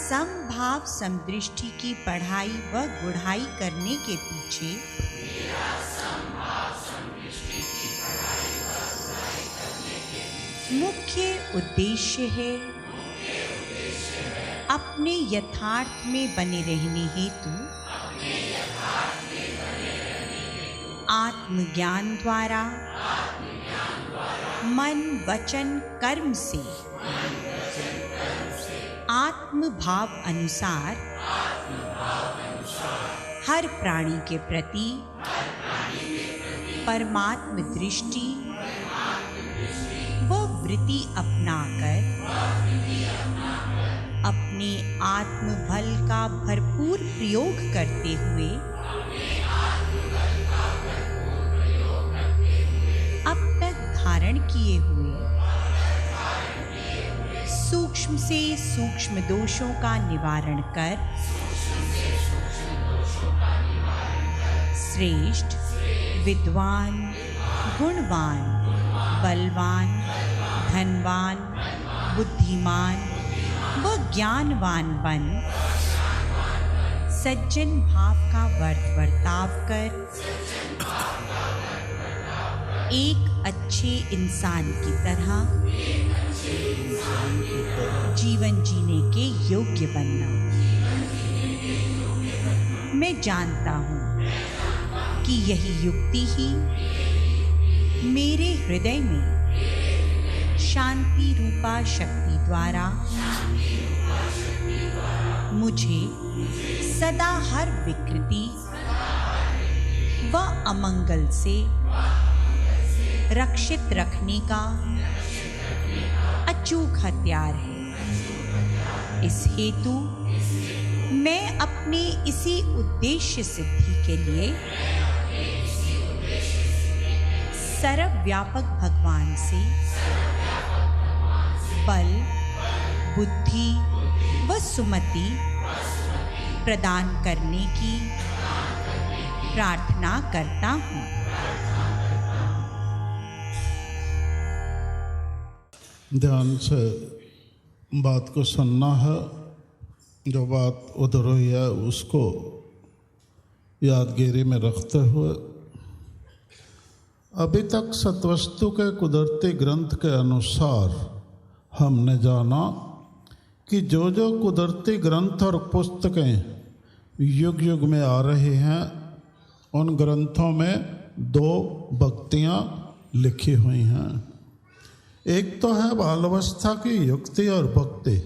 समभाव समदृष्टि की पढ़ाई व गुढ़ाई करने के पीछे मुख्य उद्देश्य है अपने यथार्थ में बने रहने हेतु आत्मज्ञान द्वारा मन वचन कर्म से आत्म भाव अनुसार हर प्राणी के प्रति परमात्म दृष्टि व वृत्ति अपनाकर अपने आत्म बल का भरपूर प्रयोग करते हुए अब तक धारण किए हुए सूक्ष्म से सूक्ष्म दोषों का निवारण कर श्रेष्ठ, विद्वान, गुणवान, बलवान, धनवान, बुद्धिमान व ज्ञानवान बन सज्जन भाव का बर्ताव कर एक अच्छे इंसान की तरह जीवन जीने के योग्य बनना। मैं जानता हूँ कि यही युक्ति ही मेरे हृदय में शांति रूपा शक्ति द्वारा मुझे सदा हर विकृति व अमंगल से रक्षित रखने का अचूक हथियार है। इस हेतु मैं अपने इसी उद्देश्य सिद्धि के लिए सर्वव्यापक भगवान से बल, बुद्धि व सुमति प्रदान करने की प्रार्थना करता हूँ। ध्यान से बात को सुनना है। जो बात उधर हुई है उसको यादगिरी में रखते हुए अभी तक सत्वस्तु के कुदरती ग्रंथ के अनुसार हमने जाना कि जो जो कुदरती ग्रंथ और पुस्तकें युग युग में आ रही हैं उन ग्रंथों में दो भक्तियाँ लिखी हुई हैं। एक तो है बालावस्था की युक्ति और भक्ति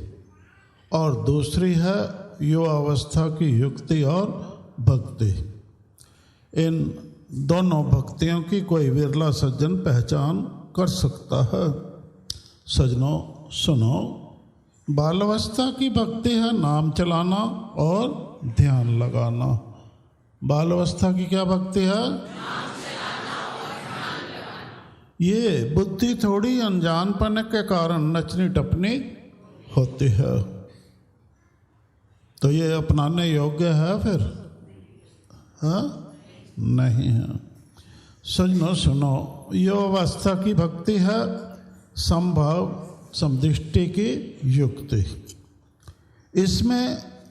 और दूसरी है युवावस्था की युक्ति और भक्ति। इन दोनों भक्तियों की कोई विरला सज्जन पहचान कर सकता है। सज्जनों सुनो, बालावस्था की भक्ति है नाम चलाना और ध्यान लगाना। बालावस्था की क्या भक्ति है? ये बुद्धि थोड़ी अनजानपन के कारण नचनी टपनी होती है, तो ये अपनाने योग्य है फिर? हाँ, नहीं है। सजनो सुनो, ये अवस्था की भक्ति है संभाव समदृष्टि की युक्ति। इसमें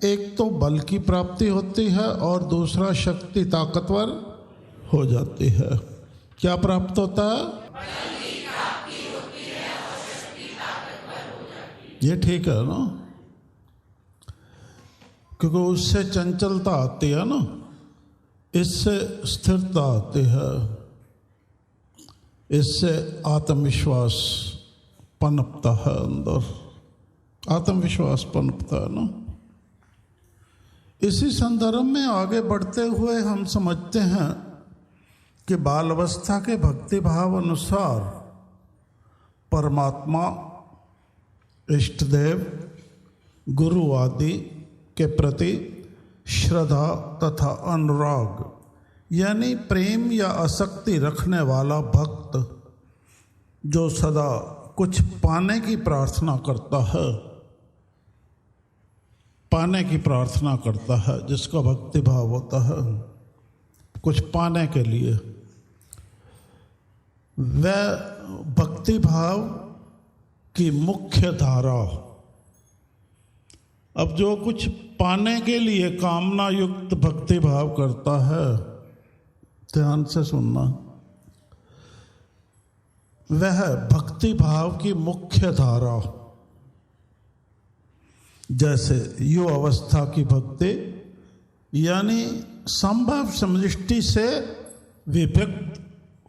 एक तो बल की प्राप्ति होती है और दूसरा शक्ति ताकतवर हो जाती है। क्या प्राप्त होता है? ये ठीक है ना, क्योंकि उससे चंचलता आती है ना, इससे स्थिरता आती है, इससे आत्मविश्वास पनपता है, अंदर आत्मविश्वास पनपता है ना। इसी संदर्भ में आगे बढ़ते हुए हम समझते हैं कि बाल अवस्था के भक्ति भाव अनुसार परमात्मा, इष्ट देव, गुरु आदि के प्रति श्रद्धा तथा अनुराग यानी प्रेम या आसक्ति रखने वाला भक्त जो सदा कुछ पाने की प्रार्थना करता है, पाने की प्रार्थना करता है, जिसका भक्ति भाव होता है कुछ पाने के लिए, वह भक्ति भाव की मुख्य धारा अब जो कुछ पाने के लिए कामना युक्त भक्ति भाव करता है, ध्यान से सुनना, वह भक्ति भाव की मुख्य धारा, जैसे यो अवस्था की भक्ति यानी संभव समदृष्टि से विभक्त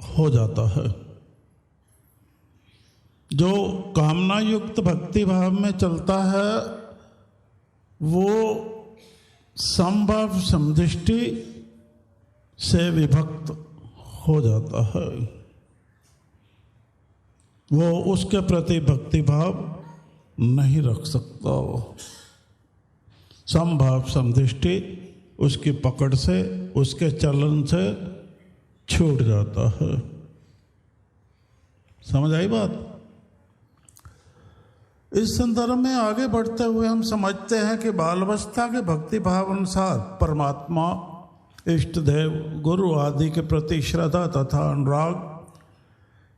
हो जाता है। जो कामना युक्त भक्ति भाव में चलता है वो संभव समदृष्टि से विभक्त हो जाता है। वो उसके प्रति भक्ति भाव नहीं रख सकता। संभाव समदृष्टि उसकी पकड़ से, उसके चलन से छूट जाता है। समझ आई बात? इस संदर्भ में आगे बढ़ते हुए हम समझते हैं कि बालावस्था के भक्ति भाव अनुसार परमात्मा, इष्ट देव, गुरु आदि के प्रति श्रद्धा तथा अनुराग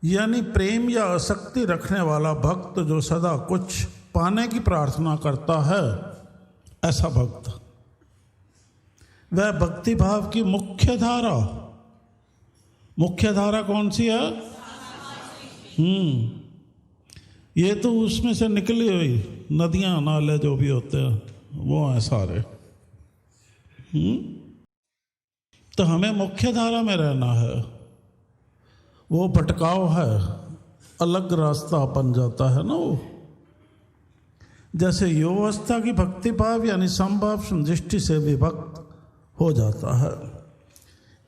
यानी प्रेम या आसक्ति रखने वाला भक्त जो सदा कुछ पाने की प्रार्थना करता है, ऐसा भक्त, वह भक्ति भाव की मुख्य धारा, मुख्य धारा कौन सी है? ये तो उसमें से निकली हुई नदियां नाले जो भी होते हैं वो हैं सारे। तो हमें मुख्य धारा में रहना है। वो भटकाव है, अलग रास्ता बन जाता है ना वो। जैसे यो अवस्था की भक्ति भाव यानी संभाव समदृष्टि से विभक्त हो जाता है।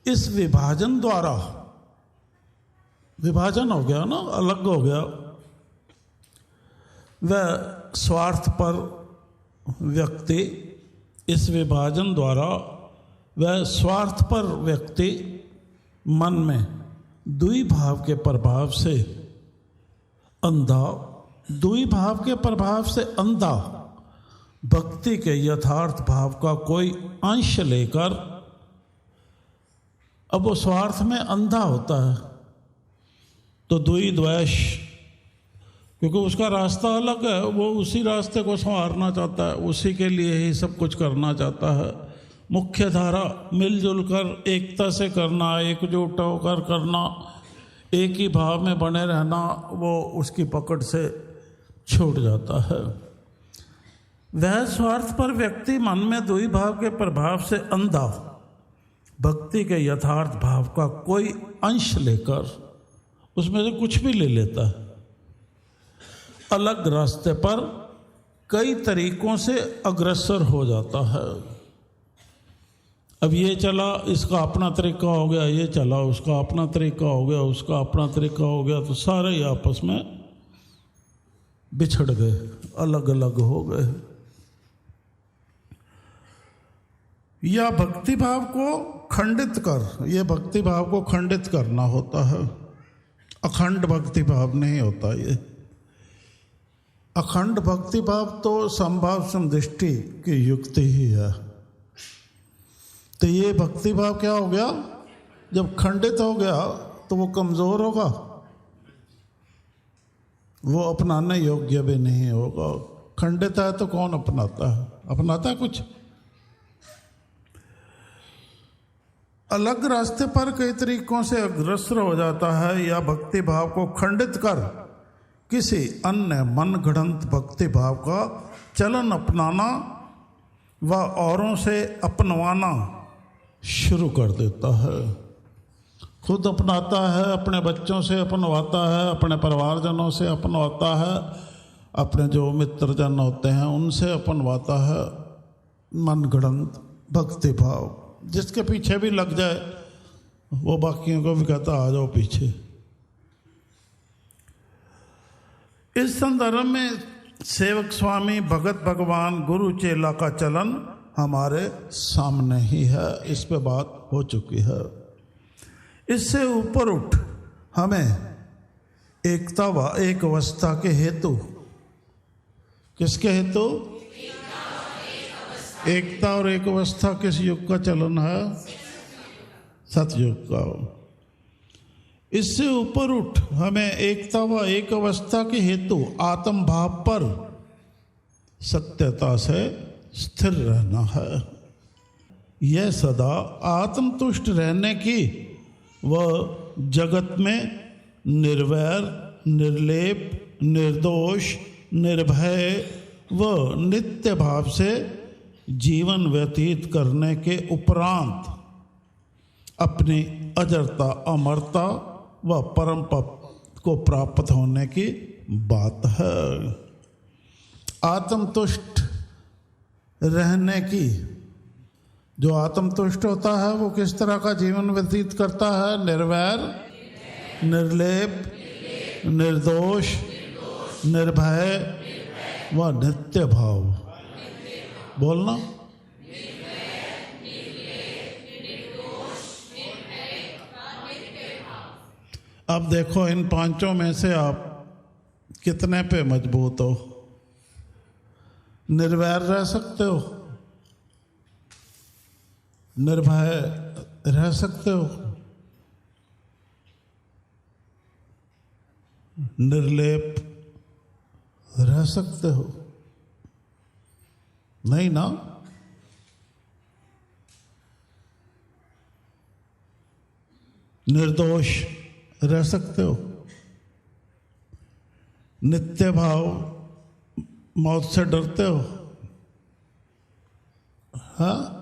इस विभाजन द्वारा, विभाजन हो गया ना, अलग हो गया, वह स्वार्थ पर व्यक्ति, इस विभाजन द्वारा वह स्वार्थ पर व्यक्ति मन में द्वि भाव के प्रभाव से अंधा, द्वि भाव के प्रभाव से अंधा भक्ति के यथार्थ भाव का कोई अंश लेकर, अब वो स्वार्थ में अंधा होता है तो द्वि द्वेष, क्योंकि उसका रास्ता अलग है, वो उसी रास्ते को संवारना चाहता है, उसी के लिए ही सब कुछ करना चाहता है। मुख्य धारा मिलजुल कर एकता से करना, एकजुट होकर करना, एक ही भाव में बने रहना, वो उसकी पकड़ से छूट जाता है। वह स्वार्थ पर व्यक्ति मन में द्वि भाव के प्रभाव से अंधा भक्ति के यथार्थ भाव का कोई अंश लेकर उसमें से कुछ भी ले लेता है, अलग रास्ते पर कई तरीकों से अग्रसर हो जाता है। अब ये चला, इसका अपना तरीका हो गया, ये चला, उसका अपना तरीका हो गया, उसका अपना तरीका हो गया, तो सारे ही आपस में बिछड़ गए, अलग अलग हो गए। या भक्ति भाव को खंडित कर, ये भक्ति भाव को खंडित करना होता है, अखंड भक्ति भाव नहीं होता। ये अखंड भक्ति भाव तो संभाव समदृष्टि की युक्ति ही है। तो ये भक्ति भाव क्या हो गया? जब खंडित हो गया तो वो कमजोर होगा, वो अपनाने योग्य भी नहीं होगा। खंडित है तो कौन अपनाता है? अपनाता है कुछ? अलग रास्ते पर कई तरीकों से अग्रसर हो जाता है या भक्ति भाव को खंडित कर किसी अन्य मन गढ़ंत भक्ति भाव का चलन अपनाना व औरों से अपनवाना शुरू कर देता है। खुद अपनाता है, अपने बच्चों से अपनवाता है, अपने परिवारजनों से अपनवाता है, अपने जो मित्रजन होते हैं उनसे अपनवाता है मन गढ़ंत भक्ति भाव। जिसके पीछे भी लग जाए वो बाकियों को भी कहता आ जाओ पीछे। इस संदर्भ में सेवक स्वामी भगत भगवान गुरु चेला का चलन हमारे सामने ही है, इस पे बात हो चुकी है। इससे ऊपर उठ हमें एकता व एक अवस्था के हेतु, किसके हेतु? एकता और एक अवस्था किस युग का चलन है? सतयुग का। इससे ऊपर उठ हमें एकता व एक अवस्था के हेतु आत्म भाव पर सत्यता से स्थिर रहना है। यह सदा आत्मतुष्ट रहने की व जगत में निर्वैर, निर्लेप, निर्दोष, निर्भय व नित्य भाव से जीवन व्यतीत करने के उपरांत अपनी अजरता, अमरता व परम पद को प्राप्त होने की बात है। आत्मतुष्ट रहने की, जो आत्मतुष्ट होता है वो किस तरह का जीवन व्यतीत करता है? निर्वैर, निर्लेप, निर्दोष, निर्भय व नित्य भाव। बोलना। अब देखो इन पांचों में से आप कितने पे मजबूत हो? निर्वैर रह सकते हो, निर्भय रह सकते हो, निर्लेप रह सकते हो, नहीं ना? निर्दोष रह सकते हो, नित्य भाव, मौत से डरते हो, हाँ?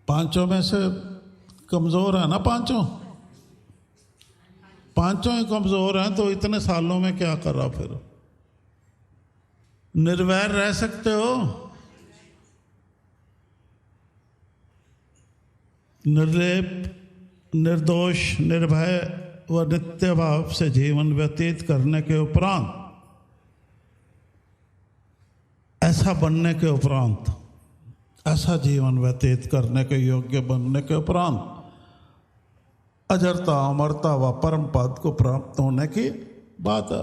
पांचों में से कमजोर है ना? पांचों ही कमजोर हैं, तो इतने सालों में क्या करा फिर? निर्वैर रह सकते हो, निर्लेप, निर्दोष, निर्भय व नित्य भाव से जीवन व्यतीत करने के उपरांत, ऐसा बनने के उपरांत, ऐसा जीवन व्यतीत करने के योग्य बनने के उपरांत अजरता, अमरता व परम पद को प्राप्त होने की बात है।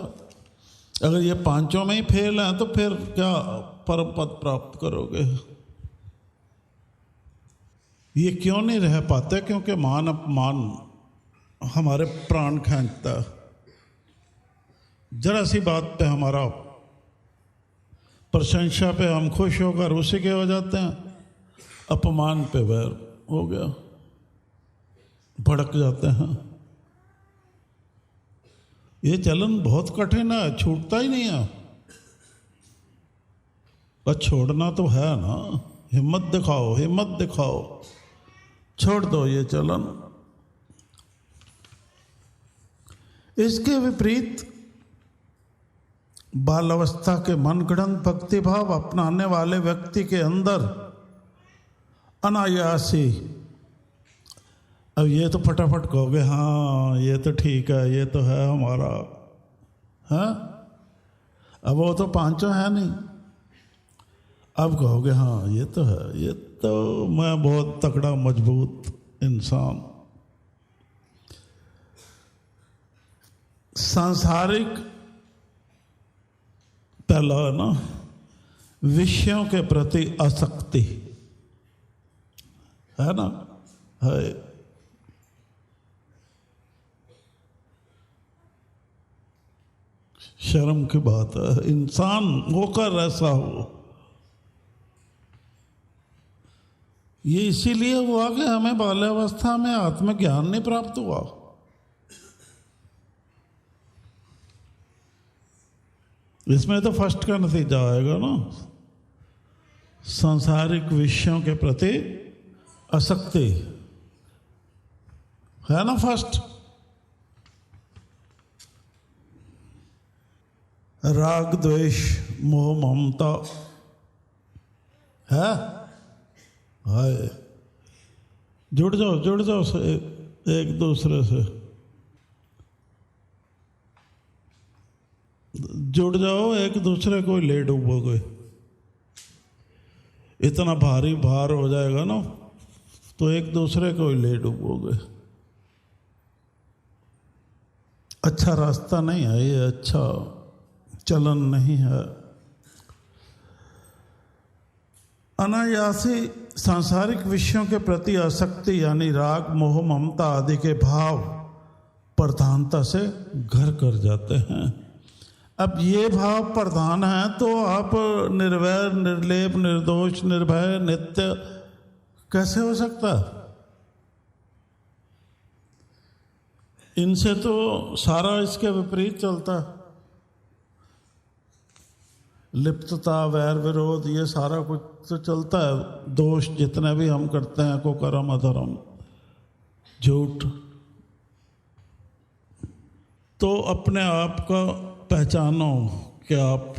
अगर ये पांचों में ही फेल है तो फिर क्या परम पद प्राप्त करोगे? ये क्यों नहीं रह पाते? क्योंकि मान अपमान हमारे प्राण खींचता है। जरा सी बात पे हमारा प्रशंसा पे हम खुश होकर उसी के हो जाते हैं, अपमान पे वैर हो गया, भड़क जाते हैं। ये चलन बहुत कठिन है, छूटता ही नहीं है। पर छोड़ना तो है ना, हिम्मत दिखाओ, हिम्मत दिखाओ, छोड़ दो ये चलन। इसके विपरीत बाल अवस्था के मनगढ़ंत भक्ति भाव अपनाने वाले व्यक्ति के अंदर अनायासी, अब ये तो फटाफट कहोगे हाँ ये तो ठीक है, ये तो है हमारा, हाँ? अब वो तो पांचों है नहीं, अब कहोगे हाँ ये तो है, ये तो मैं बहुत तगड़ा मजबूत इंसान। सांसारिक पहला है ना, विषयों के प्रति आसक्ति है ना, है। शर्म की बात है, इंसान होकर ऐसा हो। ये इसीलिए हुआ कि हमें बाल्यावस्था में आत्मज्ञान नहीं प्राप्त हुआ। इसमें तो फर्स्ट का नतीजा आएगा ना, सांसारिक विषयों के प्रति आसक्ति है ना फर्स्ट। राग, द्वेष, मोह, ममता है, हाय। जुड़ जाओ से एक दूसरे से जुड़ जाओ, एक दूसरे को ले डूबोगे। इतना भारी भार हो जाएगा ना तो एक दूसरे को ले डूबोगे। अच्छा रास्ता नहीं है ये, अच्छा चलन नहीं है। अनायासी सांसारिक विषयों के प्रति आसक्ति यानी राग, मोह, ममता आदि के भाव प्रधानता से घर कर जाते हैं। अब ये भाव प्रधान है तो आप निर्वैर, निर्लेप, निर्दोष, निर्भय, नित्य कैसे हो सकता? इनसे तो सारा इसके विपरीत चलता। लिप्तता, वैर, विरोध, ये सारा कुछ तो चलता है। दोष जितने भी हम करते हैं, कुकर्म, अधर्म, झूठ, तो अपने आप का पहचानो कि आप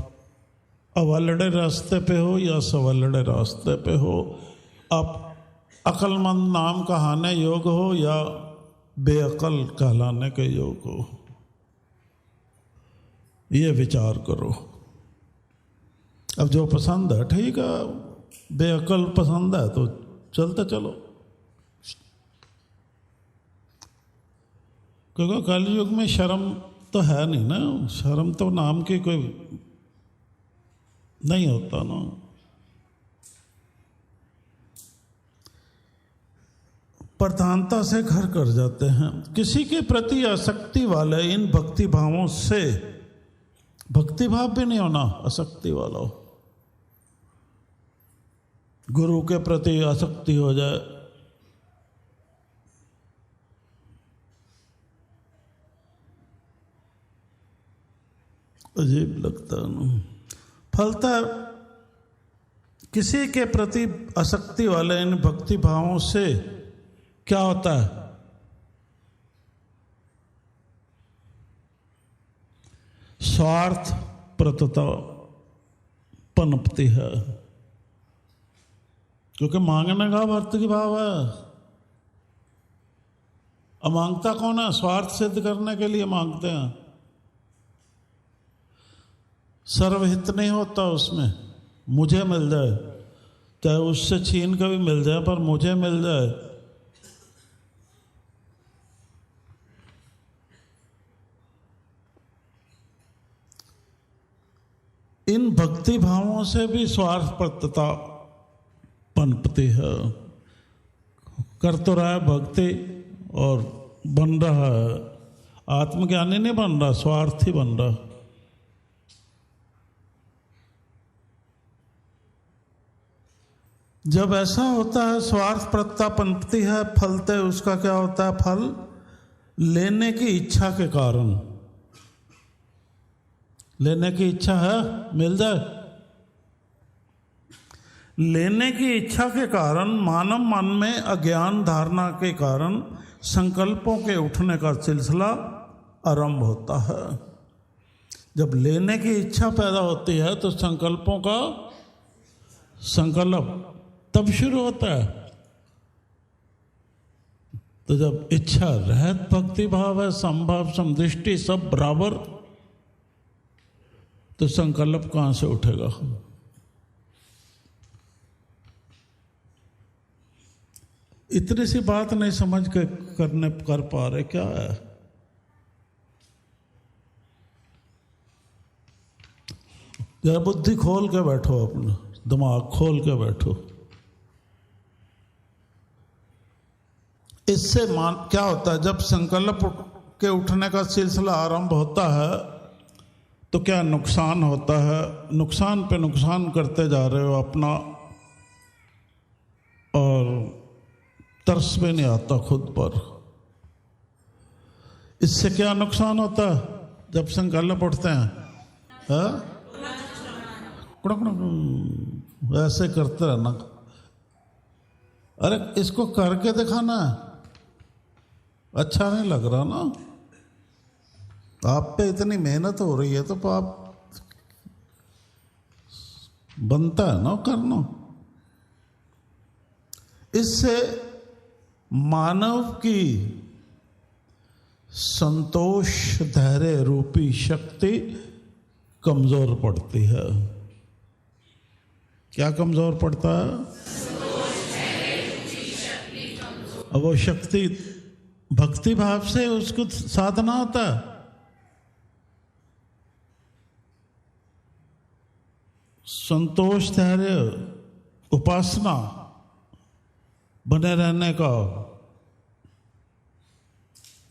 अवलड़े रास्ते पे हो या सवलड़े रास्ते पे हो। आप अक्लमंद नाम कहाने योग हो या बेअकल कहलाने के योग हो, ये विचार करो। अब जो पसंद है ठीक है, बेअकल पसंद है तो चलते चलो, क्योंकि कलयुग में शर्म तो है नहीं ना। शर्म तो नाम की कोई नहीं होता ना। प्रधानता से घर कर जाते हैं। किसी के प्रति आसक्ति वाले इन भक्ति भावों से, भक्ति भाव भी नहीं होना, आसक्ति वाला हो। गुरु के प्रति आसक्ति हो जाए, अजीब लगता है ना। फलतः किसी के प्रति आसक्ति वाले इन भक्ति भावों से क्या होता है? स्वार्थ प्रतता पनपती है, क्योंकि मांगने का भक्ति भाव है। अब मांगता कौन है? स्वार्थ सिद्ध करने के लिए मांगते हैं। सर्वहित नहीं होता उसमें, मुझे मिल जाए, चाहे उससे छीन कर भी मिल जाए, पर मुझे मिल जाए। इन भक्ति भावों से भी स्वार्थप्रदता पनपती है। कर तो रहा है भक्ति और बन रहा है, आत्मज्ञानी नहीं बन रहा, स्वार्थी बन रहा। जब ऐसा होता है, स्वार्थ प्रत्ता पनपती है, फलते उसका क्या होता है? फल लेने की इच्छा के कारण, लेने की इच्छा है, मिल जाए। लेने की इच्छा के कारण मानव मन में अज्ञान धारणा के कारण संकल्पों के उठने का सिलसिला आरंभ होता है। जब लेने की इच्छा पैदा होती है तो संकल्पों का संकल्प तब शुरू होता है। तो जब इच्छा रहत भक्ति भाव है, संभाव समदृष्टि सब बराबर, तो संकल्प कहां से उठेगा? इतनी सी बात नहीं समझ के कर पा रहे, क्या है? जरा बुद्धि खोल के बैठो, अपना दिमाग खोल के बैठो। इससे क्या होता है? जब संकल्प के उठने का सिलसिला आरंभ होता है तो क्या नुकसान होता है? नुकसान पे नुकसान करते जा रहे हो अपना, और तरस भी नहीं आता खुद पर। इससे क्या नुकसान होता है जब संकल्प उठते हैं? ऐसे करते रहना। अरे इसको करके दिखाना है, अच्छा नहीं लग रहा ना, आप पे इतनी मेहनत हो रही है तो आप बनता है ना करना। इससे मानव की संतोष धैर्य रूपी शक्ति कमजोर पड़ती है। क्या कमजोर पड़ता है? अब वो शक्ति भक्ति भाव से उसको साधना होता है। संतोष धैर्य उपासना बने रहने का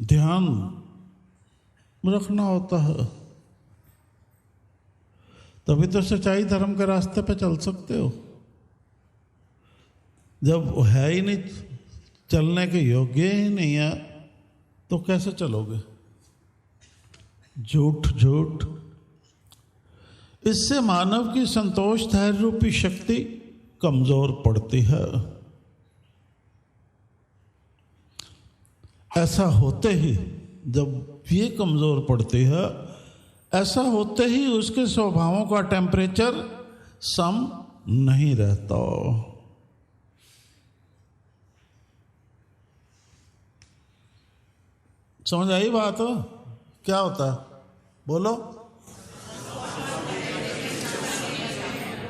ध्यान रखना होता है। तभी तो सच्चाई धर्म के रास्ते पे चल सकते हो। जब है ही नहीं, चलने के योग्य ही नहीं है, तो कैसे चलोगे? झूठ झूठ। इससे मानव की संतोष धैर्य रूपी शक्ति कमजोर पड़ती है। ऐसा होते ही, जब ये कमजोर पड़ती है, ऐसा होते ही उसके स्वभावों का टेम्परेचर सम नहीं रहता। समझ आई बात? क्या होता है? बोलो।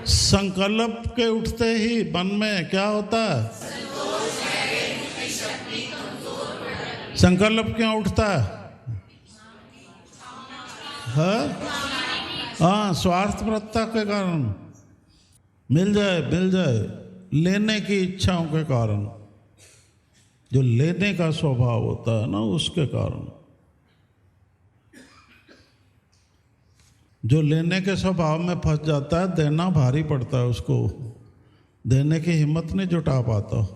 संकल्प के उठते ही मन में क्या होता है? संकल्प क्यों उठता है? हाँ, स्वार्थपरता के कारण, मिल जाए लेने की इच्छाओं के कारण, जो लेने का स्वभाव होता है ना, उसके कारण। जो लेने के स्वभाव में फंस जाता है, देना भारी पड़ता है उसको, देने की हिम्मत नहीं जुटा पाता।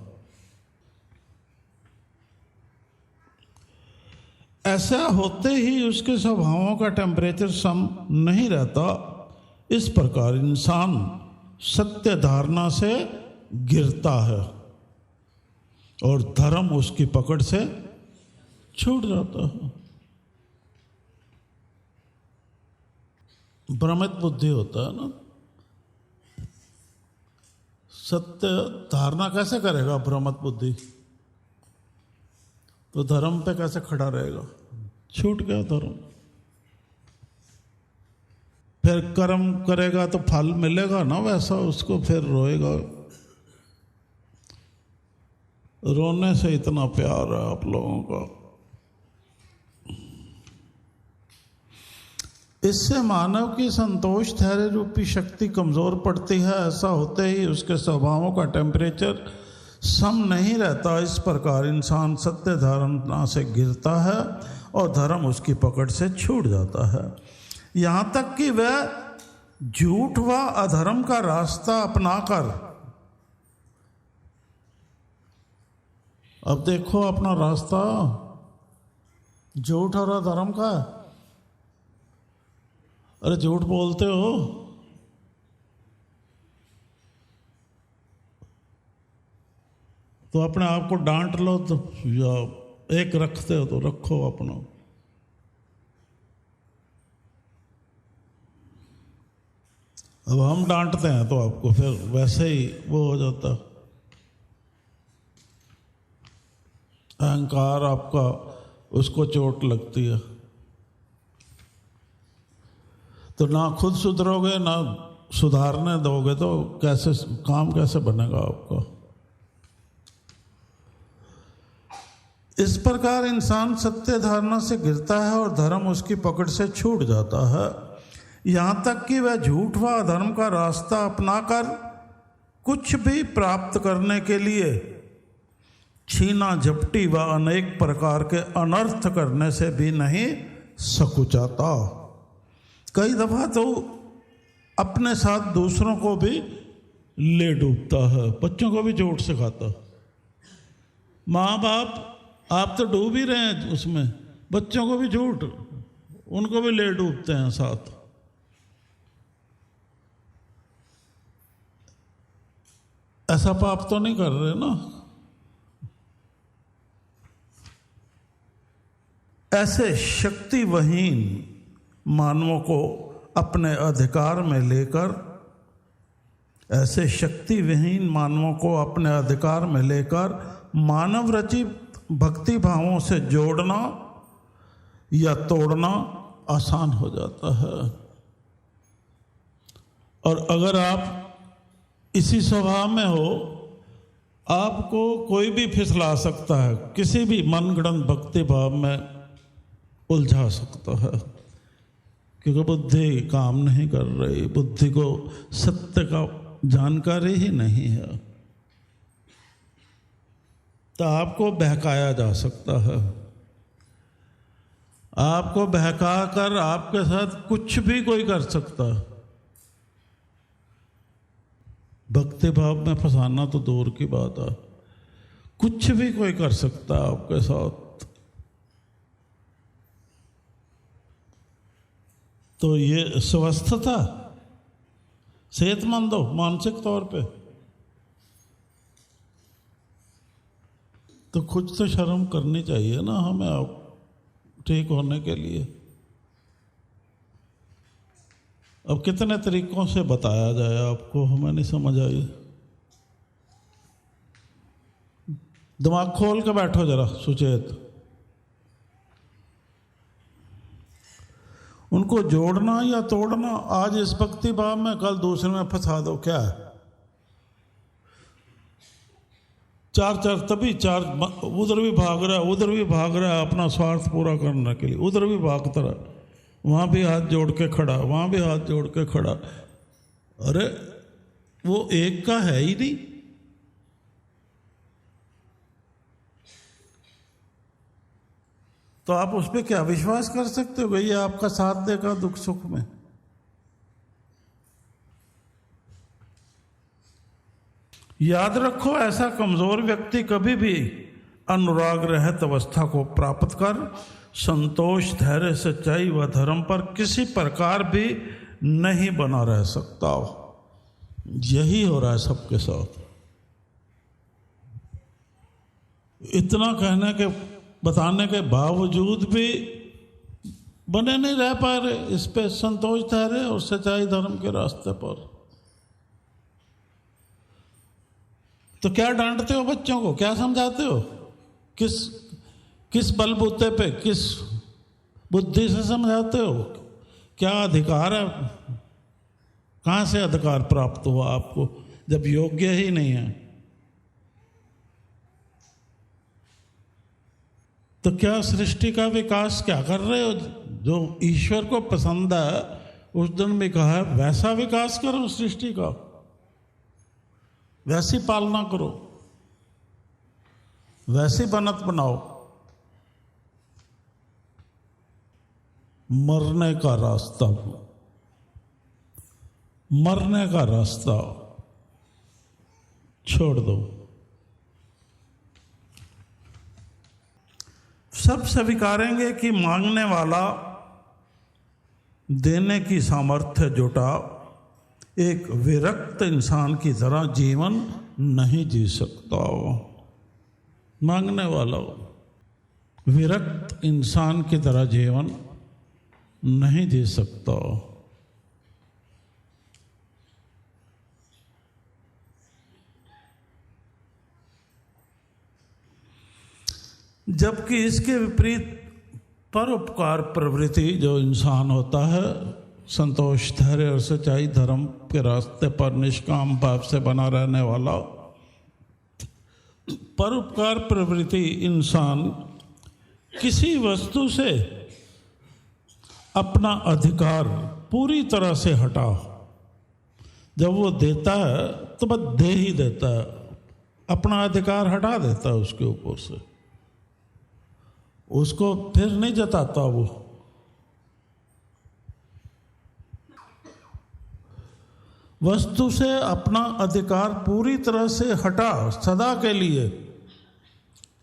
ऐसा होते ही उसके स्वभावों का टेम्परेचर सम नहीं रहता। इस प्रकार इंसान सत्य धारणा से गिरता है और धर्म उसकी पकड़ से छूट जाता है। भ्रमित बुद्धि होता है ना। सत्य धारणा कैसे करेगा भ्रमित बुद्धि? तो धर्म पे कैसे खड़ा रहेगा? छूट गया धर्म। फिर कर्म करेगा तो फल मिलेगा ना वैसा उसको, फिर रोएगा। रोने से इतना प्यार है आप लोगों का। इससे मानव की संतोष धैर्य रूपी शक्ति कमजोर पड़ती है। ऐसा होते ही उसके स्वभावों का टेम्परेचर सम नहीं रहता। इस प्रकार इंसान सत्य धारणा से गिरता है और धर्म उसकी पकड़ से छूट जाता है। यहाँ तक कि वह झूठ व अधर्म का रास्ता अपनाकर, अब देखो अपना रास्ता झूठ और अधर्म का। अरे झूठ बोलते हो तो अपने आप को डांट लो, तो या एक रखते हो तो रखो अपना। अब हम डांटते हैं तो आपको फिर वैसे ही वो हो जाता। अहंकार आपका, उसको चोट लगती है। तो ना खुद सुधरोगे ना सुधारने दोगे तो कैसे काम कैसे बनेगा आपका? इस प्रकार इंसान सत्य धारणा से गिरता है और धर्म उसकी पकड़ से छूट जाता है। यहाँ तक कि वह झूठ व अधर्म का रास्ता अपनाकर कुछ भी प्राप्त करने के लिए छीना झपटी व अनेक प्रकार के अनर्थ करने से भी नहीं सकुचाता। कई दफा तो अपने साथ दूसरों को भी ले डूबता है। बच्चों को भी झूठ सिखाता। माँ बाप आप तो डूब ही रहे हैं उसमें, बच्चों को भी झूठ, उनको भी ले डूबते हैं साथ। ऐसा पाप तो नहीं कर रहे ना? ऐसे शक्तिवहीन मानवों को अपने अधिकार में लेकर, ऐसे शक्तिविहीन मानवों को अपने अधिकार में लेकर मानव रचित भक्ति भावों से जोड़ना या तोड़ना आसान हो जाता है। और अगर आप इसी स्वभाव में हो, आपको कोई भी फिसला सकता है, किसी भी मनगढ़ंत भक्ति भाव में उलझा सकता है, क्योंकि बुद्धि काम नहीं कर रही। बुद्धि को सत्य का जानकारी ही नहीं है। तो आपको बहकाया जा सकता है। आपको बहका कर आपके साथ कुछ भी कोई कर सकता है। भक्ति भाव में फंसाना तो दूर की बात है, कुछ भी कोई कर सकता है आपके साथ। तो ये स्वस्थता, सेहतमंद हो मानसिक तौर पे, तो कुछ तो शर्म करनी चाहिए ना हमें आप ठीक होने के लिए। अब कितने तरीकों से बताया जाए आपको, हमें नहीं समझ आई। दिमाग खोल के बैठो जरा सुचेत। उनको जोड़ना या तोड़ना, आज इस भक्ति भाव में कल दूसरे में फंसा दो, क्या है? चार तभी चार, उधर भी भाग रहा है, उधर भी भाग रहा है अपना स्वार्थ पूरा करने के लिए, उधर भी भागता रहा, वहां भी हाथ जोड़ के खड़ा, वहां भी हाथ जोड़ के खड़ा। अरे वो एक का है ही नहीं। तो आप उस पर क्या विश्वास कर सकते हो? ये आपका साथ देगा दुख सुख में। याद रखो, ऐसा कमजोर व्यक्ति कभी भी अनुराग रहित अवस्था को प्राप्त कर संतोष, धैर्य, सच्चाई व धर्म पर किसी प्रकार भी नहीं बना रह सकता। यही हो रहा है सबके साथ। इतना कहने के बताने के बावजूद भी बने नहीं रह पा रहे इस पे संतोष, धैर्य और सच्चाई धर्म के रास्ते पर। तो क्या डांटते हो बच्चों को, क्या समझाते हो? किस बलबूते पे, किस बुद्धि से समझाते हो? क्या अधिकार है? कहां से अधिकार प्राप्त हुआ आपको जब योग्य ही नहीं है? तो क्या सृष्टि का विकास क्या कर रहे हो? जो ईश्वर को पसंद है, उस दिन भी कहा है वैसा विकास करो सृष्टि का, वैसी पालना करो, वैसी बनत बनाओ। मरने का रास्ता, मरने का रास्ता छोड़ दो। सब स्वीकारेंगे कि मांगने वाला देने की सामर्थ्य जुटा एक विरक्त इंसान की तरह जीवन नहीं जी सकता। मांगने वाला विरक्त इंसान की तरह जीवन नहीं जी सकता। जबकि इसके विपरीत परोपकार प्रवृत्ति जो इंसान होता है, संतोष, धैर्य और सच्चाई धर्म के रास्ते पर निष्काम भाव से बना रहने वाला, परोपकार प्रवृत्ति इंसान किसी वस्तु से अपना अधिकार पूरी तरह से हटा, जब वो देता है तो बस दे ही देता है, अपना अधिकार हटा देता है उसके ऊपर से, उसको फिर नहीं जताता। वो वस्तु से अपना अधिकार पूरी तरह से हटा, सदा के लिए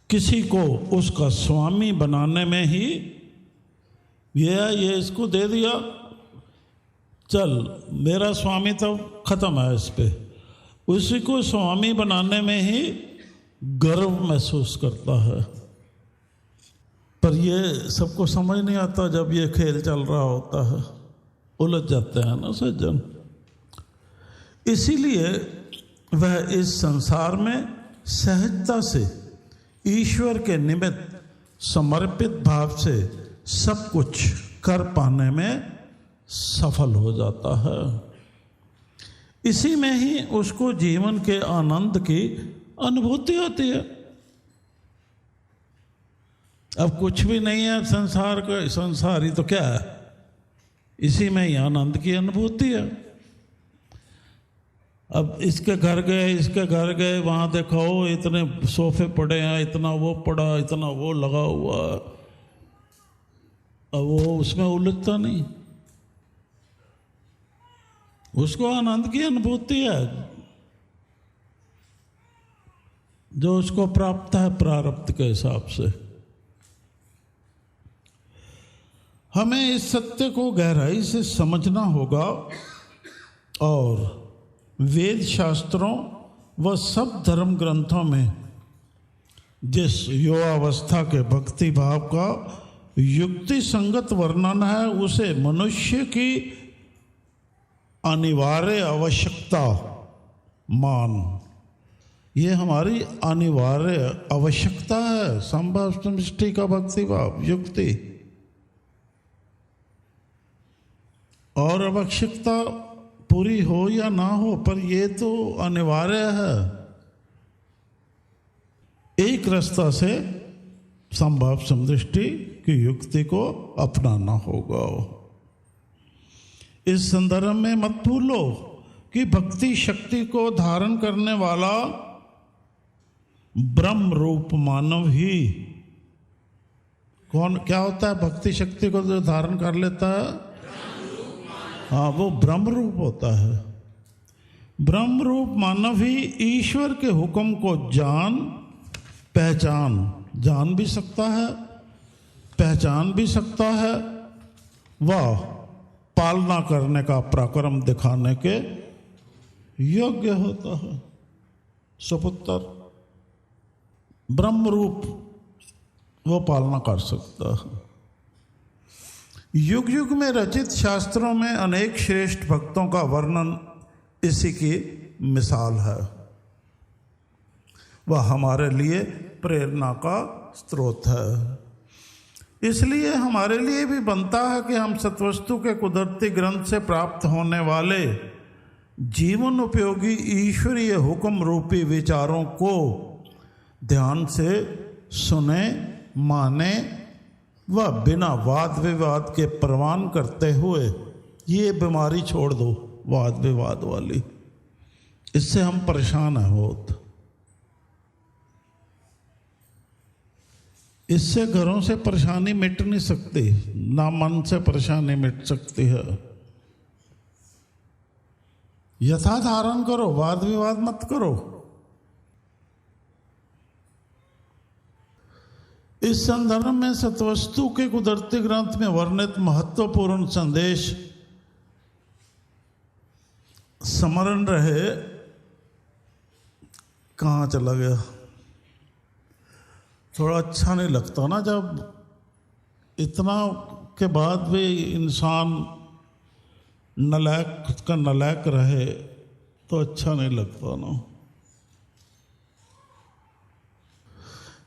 किसी को उसका स्वामी बनाने में ही ये इसको दे दिया, चल मेरा स्वामी तो खत्म है इस पे, उसी को स्वामी बनाने में ही गर्व महसूस करता है। पर ये सबको समझ नहीं आता, जब ये खेल चल रहा होता है उलझ जाते हैं ना सज्जन। इसीलिए वह इस संसार में सहजता से ईश्वर के निमित्त समर्पित भाव से सब कुछ कर पाने में सफल हो जाता है। इसी में ही उसको जीवन के आनंद की अनुभूति होती है। अब कुछ भी नहीं है संसार का, संसार ही तो क्या है, इसी में ही आनंद की अनुभूति है। अब इसके घर गए, इसके घर गए, वहां देखो इतने सोफे पड़े हैं, इतना वो पड़ा, इतना वो लगा हुआ, अब वो उसमें उलझता नहीं, उसको आनंद की अनुभूति है। जो उसको प्राप्त है प्रारब्ध के हिसाब से। हमें इस सत्य को गहराई से समझना होगा और वेद शास्त्रों व सब धर्म ग्रंथों में जिस युवावस्था के भक्ति भाव का युक्ति संगत वर्णन है उसे मनुष्य की अनिवार्य आवश्यकता मान। ये हमारी अनिवार्य आवश्यकता है, संभव समष्टि का भक्ति भाव युक्ति। और आवश्यकता पूरी हो या ना हो, पर ये तो अनिवार्य है। एक रास्ता से संभव समदृष्टि की युक्ति को अपनाना होगा। इस संदर्भ में मत भूलो कि भक्ति शक्ति को धारण करने वाला ब्रह्म रूप मानव ही कौन क्या होता है? भक्ति शक्ति को जो धारण कर लेता है, हाँ, वो ब्रह्म रूप होता है। ब्रह्म रूप मानव ही ईश्वर के हुक्म को जान भी सकता है, पहचान भी सकता है, वह पालना करने का पराक्रम दिखाने के योग्य होता है। सुपुत्र ब्रह्म रूप वो पालना कर सकता है। युग युग में रचित शास्त्रों में अनेक श्रेष्ठ भक्तों का वर्णन इसी की मिसाल है। वह हमारे लिए प्रेरणा का स्रोत है। इसलिए हमारे लिए भी बनता है कि हम सत्वस्तु के कुदरती ग्रंथ से प्राप्त होने वाले जीवन उपयोगी ईश्वरीय हुक्म रूपी विचारों को ध्यान से सुने, माने व बिना वाद विवाद के प्रवान करते हुए, ये बीमारी छोड़ दो वाद विवाद वाली, इससे हम परेशान हैं बहुत। इससे घरों से परेशानी मिट नहीं सकती, ना मन से परेशानी मिट सकती है। यथा धारण करो, वाद विवाद मत करो। इस संदर्भ में सत्वस्तु के कुदरती ग्रंथ में वर्णित महत्वपूर्ण संदेश स्मरण रहे। कहाँ चला गया? थोड़ा अच्छा नहीं लगता ना जब इतना के बाद भी इंसान नलायक का नलायक रहे, तो अच्छा नहीं लगता ना।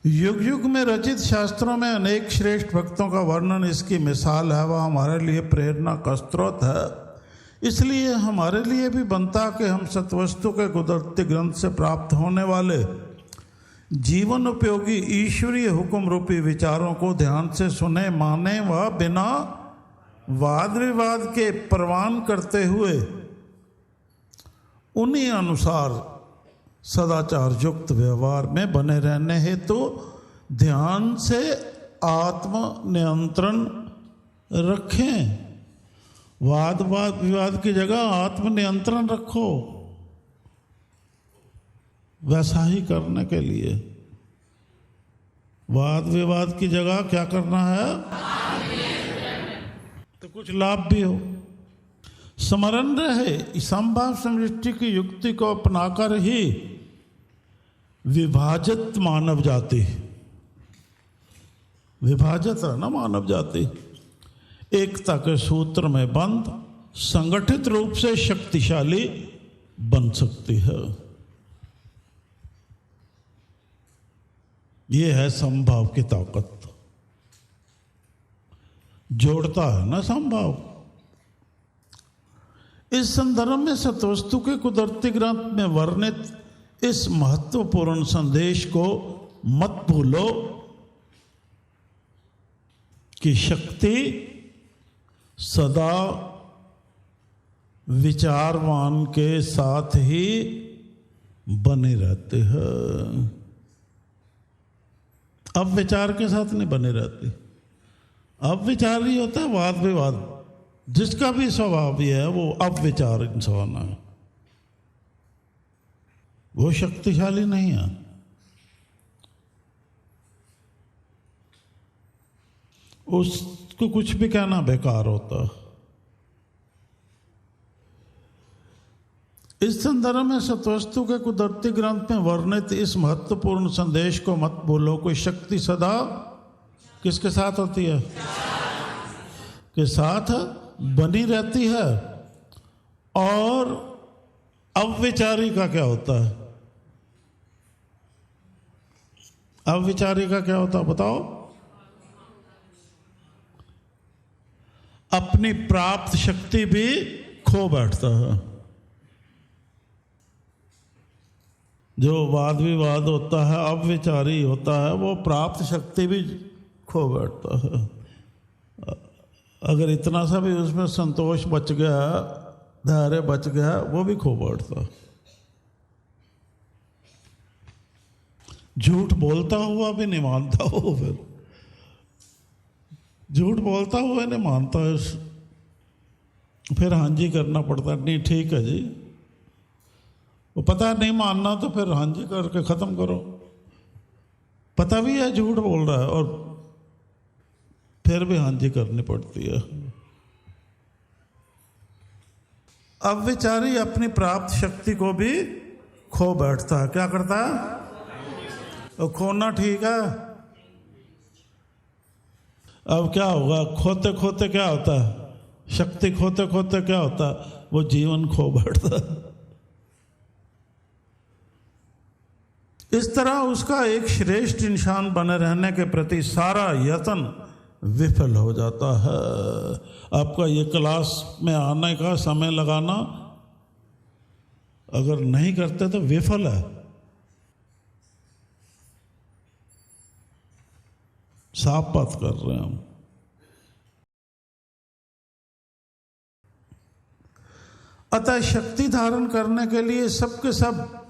युग युग में रचित शास्त्रों में अनेक श्रेष्ठ भक्तों का वर्णन इसकी मिसाल है। वह हमारे लिए प्रेरणा का स्रोत है। इसलिए हमारे लिए भी बनता कि हम सत्वस्तु के कुदरती ग्रंथ से प्राप्त होने वाले जीवन उपयोगी ईश्वरीय हुक्म रूपी विचारों को ध्यान से सुने, माने व बिना वाद विवाद के प्रवान करते हुए उन्हीं अनुसार सदाचार युक्त व्यवहार में बने रहने हेतु ध्यान से आत्म नियंत्रण रखें। वाद विवाद की जगह आत्म नियंत्रण रखो, वैसा ही करने के लिए। वाद विवाद की जगह क्या करना है? तो कुछ लाभ भी हो। स्मरण रहे, संभव समष्टि की युक्ति को अपनाकर ही विभाजित मानव जाति, विभाजित है ना मानव जाति, एकता के सूत्र में बंद संगठित रूप से शक्तिशाली बन सकती है। यह है संभाव की ताकत। जोड़ता है ना संभाव। इस संदर्भ में सत्वस्तु के कुदरती ग्रंथ में वर्णित इस महत्वपूर्ण संदेश को मत भूलो कि शक्ति सदा विचारवान के साथ ही बने रहते हैं। अब विचार के साथ नहीं बने रहते। अब विचार ही होता है वाद विवाद। जिसका भी स्वभाव भी है वो अब विचार इंसान है, वो शक्तिशाली नहीं है। उसको कुछ भी कहना बेकार होता। इस संदर्भ में सतवस्तु के कुदरती ग्रंथ में वर्णित इस महत्वपूर्ण संदेश को मत भूलो, कोई शक्ति सदा किसके साथ होती है? के साथ बनी रहती है। और अविचारी का क्या होता है? अविचारी का क्या होता है बताओ? अपनी प्राप्त शक्ति भी खो बैठता है। जो वाद विवाद होता है, अविचारी होता है, वो प्राप्त शक्ति भी खो बैठता है। अगर इतना सा भी उसमें संतोष बच गया, धैर्य बच गया, वो भी खो बैठता है। झूठ बोलता हुआ भी नहीं मानता वो, फिर झूठ बोलता हुआ नहीं मानता, फिर हाँ जी करना पड़ता है। नहीं ठीक है जी, वो पता है नहीं मानना तो फिर हाँ जी करके खत्म करो। पता भी है झूठ बोल रहा है और फिर भी हाँ जी करनी पड़ती है। अविचारी अपनी प्राप्त शक्ति को भी खो बैठता है। क्या करता है? और खोना ठीक है। अब क्या होगा? खोते खोते क्या होता है? शक्ति खोते खोते क्या होता है? वो जीवन खो बैठता है। इस तरह उसका एक श्रेष्ठ इंसान बने रहने के प्रति सारा यत्न विफल हो जाता है। आपका ये क्लास में आने का समय लगाना अगर नहीं करते तो विफल है। साफ बात कर रहे हैं हम। अतः शक्ति धारण करने के लिए सबके सब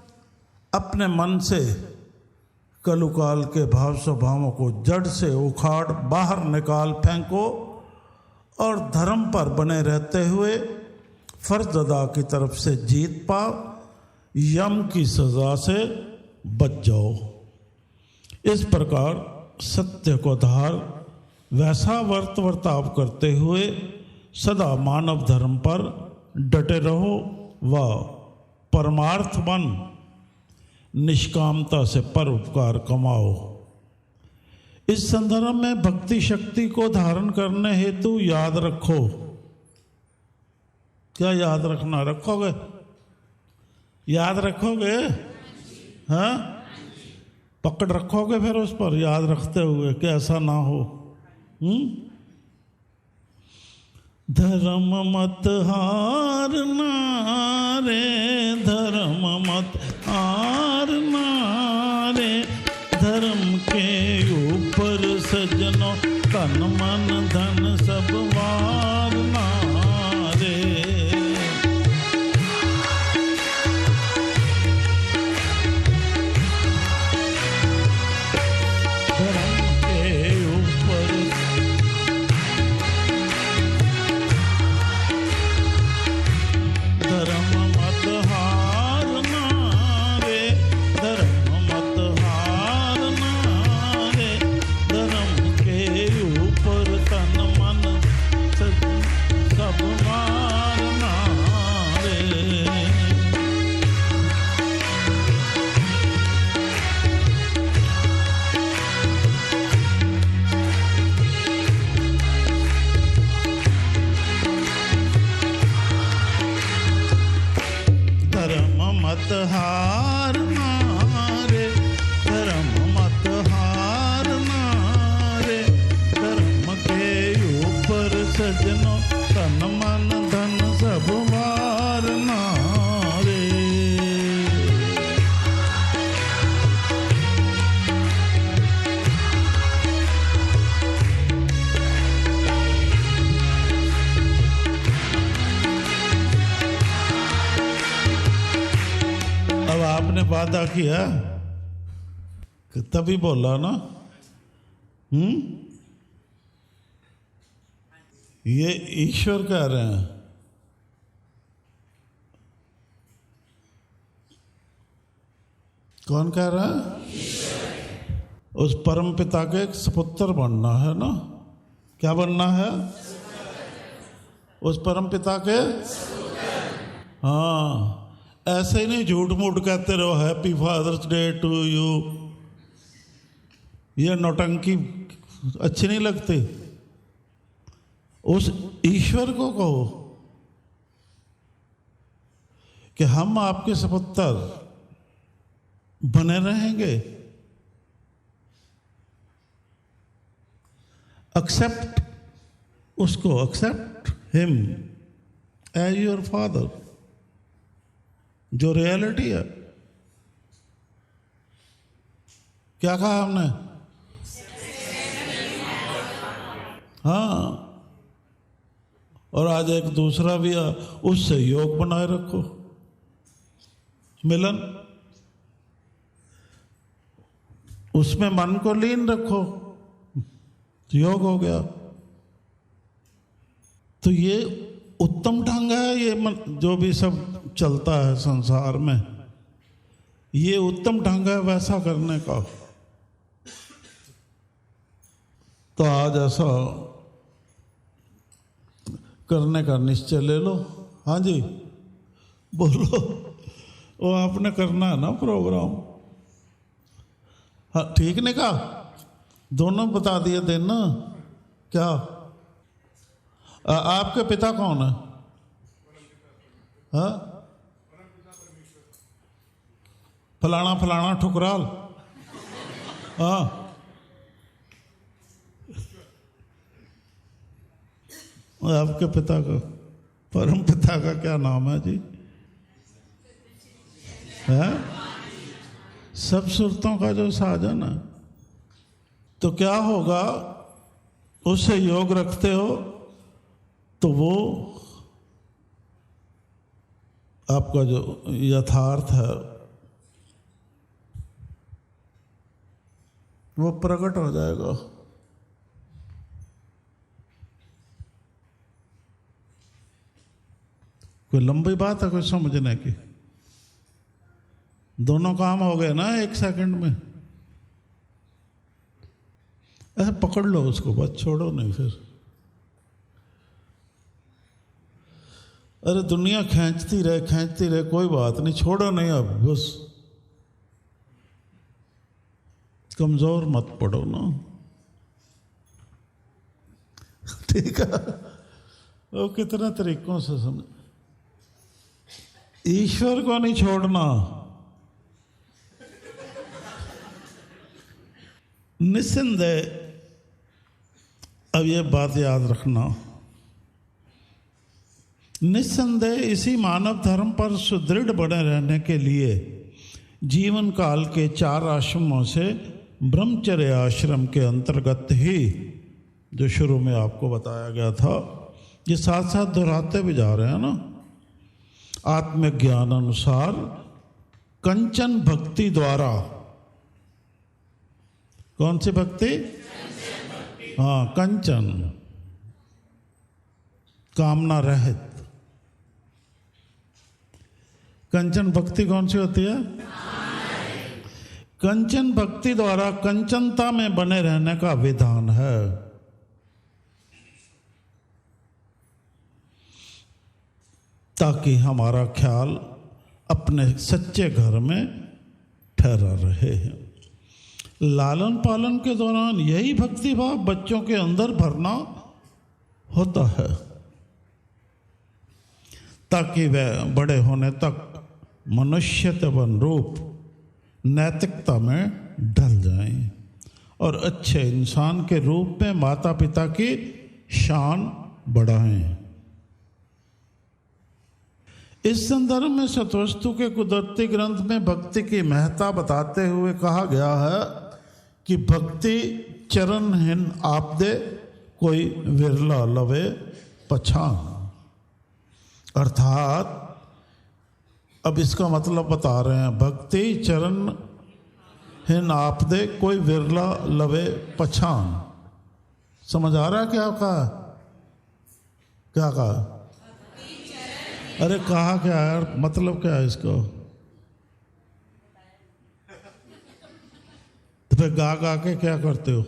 अपने मन से कलुकाल के भाव स्वभावों को जड़ से उखाड़ बाहर निकाल फेंको और धर्म पर बने रहते हुए फर्ज अदा की तरफ से जीत पाओ, यम की सजा से बच जाओ। इस प्रकार सत्य को धार वैसा वर्ताव करते हुए सदा मानव धर्म पर डटे रहो व परमार्थ बन निष्कामता से परोपकार कमाओ। इस संदर्भ में भक्ति शक्ति को धारण करने हेतु याद रखो। क्या याद रखना? रखोगे? याद रखोगे? हाँ, पकड़ रखोगे फिर उस पर याद रखते हुए कि ऐसा ना हो। धर्म मत हारना रे, धर्म मत हारना रे, धर्म के ऊपर सजनो तन मन धन सब वारना रे। मत हारना रे, धर्म मत हारना रे, धर्म के ऊपर सजनो तन मन धन सब वारना रे। अब आपने वादा किया कि तभी बोला ना। ये ईश्वर कह रहे हैं। कौन कह रहा है? उस परम पिता के एक सपुत्र बनना है ना। क्या बनना है? उस परम पिता के। हाँ, ऐसे ही नहीं झूठ मूठ कहते रहो happy father's day to you, ये नौटंकी अच्छी नहीं लगती। उस ईश्वर को कहो कि हम आपके सपुत्र बने रहेंगे। एक्सेप्ट उसको, accept him as your father, जो रियलिटी है। क्या कहा हमने? हाँ, और आज एक दूसरा भी है, उससे योग बनाए रखो, मिलन, उसमें मन को लीन रखो, योग हो गया। तो ये उत्तम ढंग है, ये जो भी सब चलता है संसार में, ये उत्तम ढंग है वैसा करने का। तो आज ऐसा करने का निश्चय ले लो। हाँ जी, बोलो। वो आपने करना है ना प्रोग्राम। हाँ, ठीक नहीं कहा? दोनों बता दिए देना। क्या आपके पिता कौन है? हाँ, फलाना फलाना ठुकराल। हाँ, आपके पिता का, परम पिता का क्या नाम है जी? है सब सुरतों का जो साजन है। तो क्या होगा, उससे योग रखते हो तो वो आपका जो यथार्थ है वो प्रकट हो जाएगा। कोई लंबी बात है कोई समझने की? दोनों काम हो गए ना एक सेकंड में। ऐसे पकड़ लो उसको, बस छोड़ो नहीं फिर। अरे दुनिया खींचती रहे, कोई बात नहीं, छोड़ो नहीं अब, बस कमजोर मत पड़ो ना। ठीक है, वो कितने तरीकों से समझ। ईश्वर को नहीं छोड़ना, निस्संदेह। अब ये बात याद रखना, निस्संदेह इसी मानव धर्म पर सुदृढ़ बने रहने के लिए जीवन काल के 4 आश्रमों से ब्रह्मचर्य आश्रम के अंतर्गत ही, जो शुरू में आपको बताया गया था, ये साथ साथ दोहराते भी जा रहे हैं ना। आत्मज्ञान अनुसार कंचन भक्ति द्वारा, कौन सी भक्ति? हाँ, कंचन, कामना रहित। कंचन भक्ति कौन सी होती है? कंचन भक्ति द्वारा कंचनता में बने रहने का विधान है। ताकि हमारा ख्याल अपने सच्चे घर में ठहरा रहे। लालन पालन के दौरान यही भक्ति भाव बच्चों के अंदर भरना होता है, ताकि वह बड़े होने तक मनुष्यत्वन रूप नैतिकता में ढल जाएं और अच्छे इंसान के रूप में माता पिता की शान बढ़ाएं। इस संदर्भ में सतवस्तु के कुदरती ग्रंथ में भक्ति की महत्ता बताते हुए कहा गया है कि भक्ति चरणहीन आपदे कोई विरला लवे पछान। अर्थात अब इसका मतलब बता रहे हैं, भक्ति चरणहीन आपदे कोई विरला लवे पछान। समझ आ रहा है क्या कहा? क्या कहा? अरे कहा क्या यार, मतलब क्या है इसको? तो फिर गा गा के क्या करते हो?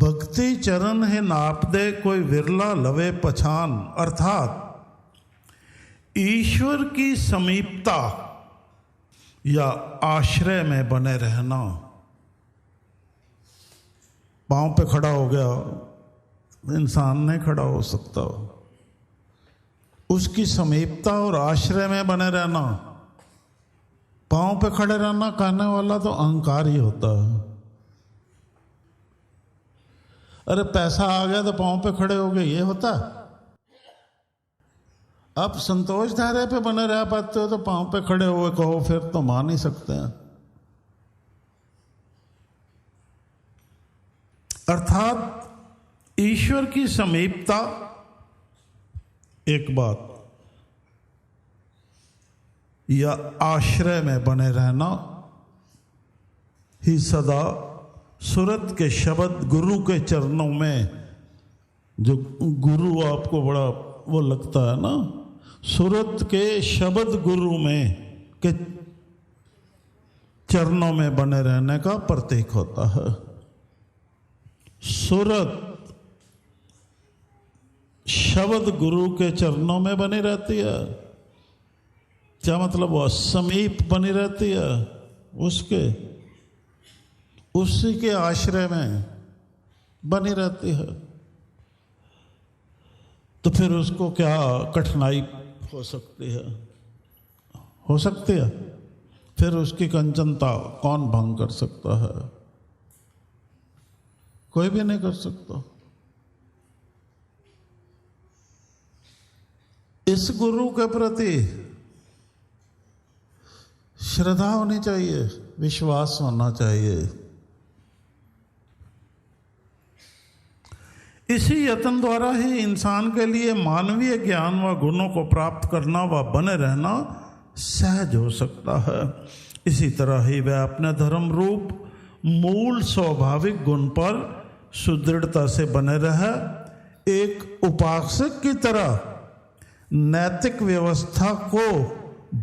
भक्ति चरण है नाप दे कोई विरला लवे पछान, अर्थात ईश्वर की समीपता या आश्रय में बने रहना। पांव पे खड़ा हो गया, इंसान नहीं खड़ा हो सकता। उसकी समीपता और आश्रय में बने रहना। पांव पे खड़े रहना कहने वाला तो अहंकार ही होता है। अरे पैसा आ गया तो पांव पे खड़े हो गए, ये होता है? आप संतोष धारे पे बने रह पाते हो तो पांव पे खड़े हुए कहो, फिर तो मान ही सकते हैं। अर्थात ईश्वर की समीपता एक बात, या आश्रय में बने रहना ही सदा सूरत के शब्द गुरु के चरणों में, जो गुरु आपको बड़ा वो लगता है ना, सूरत के शब्द गुरु में के चरणों में बने रहने का प्रतीक होता है। सूरत शब्द गुरु के चरणों में बनी रहती है। क्या मतलब? वो समीप बनी रहती है, उसी के आश्रय में बनी रहती है। तो फिर उसको क्या कठिनाई हो सकती है? हो सकती है। फिर उसकी कंचनता कौन भंग कर सकता है? कोई भी नहीं कर सकता। इस गुरु के प्रति श्रद्धा होनी चाहिए, विश्वास होना चाहिए। इसी यत्न द्वारा ही इंसान के लिए मानवीय ज्ञान व गुणों को प्राप्त करना व बने रहना सहज हो सकता है। इसी तरह ही वह अपने धर्म रूप मूल स्वाभाविक गुण पर सुदृढ़ता से बने रहे। एक उपासक की तरह नैतिक व्यवस्था को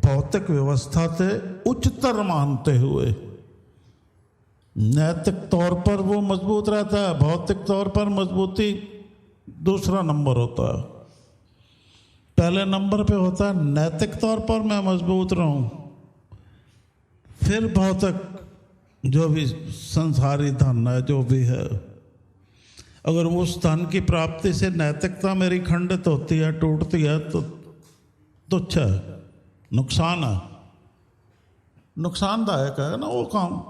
भौतिक व्यवस्था से उच्चतर मानते हुए, नैतिक तौर पर वो मजबूत रहता है, भौतिक तौर पर मजबूती दूसरा नंबर होता है। पहले नंबर पे होता है नैतिक तौर पर मैं मजबूत रहूं, फिर भौतिक जो भी संसारी धन है, जो भी है, अगर उस धन की प्राप्ति से नैतिकता मेरी खंडित होती है, टूटती है, तो तुच्छ है, नुकसान है, नुकसानदायक है ना वो काम।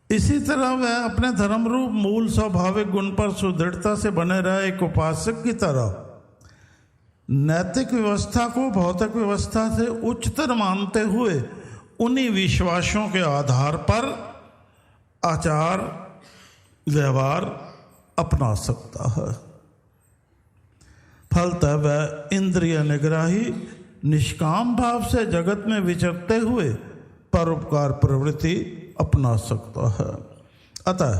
इसी तरह वह अपने धर्म रूप मूल स्वाभाविक गुण पर सुदृढ़ता से बने रहे। एक उपासक की तरह नैतिक व्यवस्था को भौतिक व्यवस्था से उच्चतर मानते हुए उन्हीं विश्वासों के आधार पर आचार व्यवहार अपना सकता है। फलतः वह इंद्रिय निग्रही निष्काम भाव से जगत में विचरते हुए परोपकार प्रवृत्ति अपना सकता है। अतः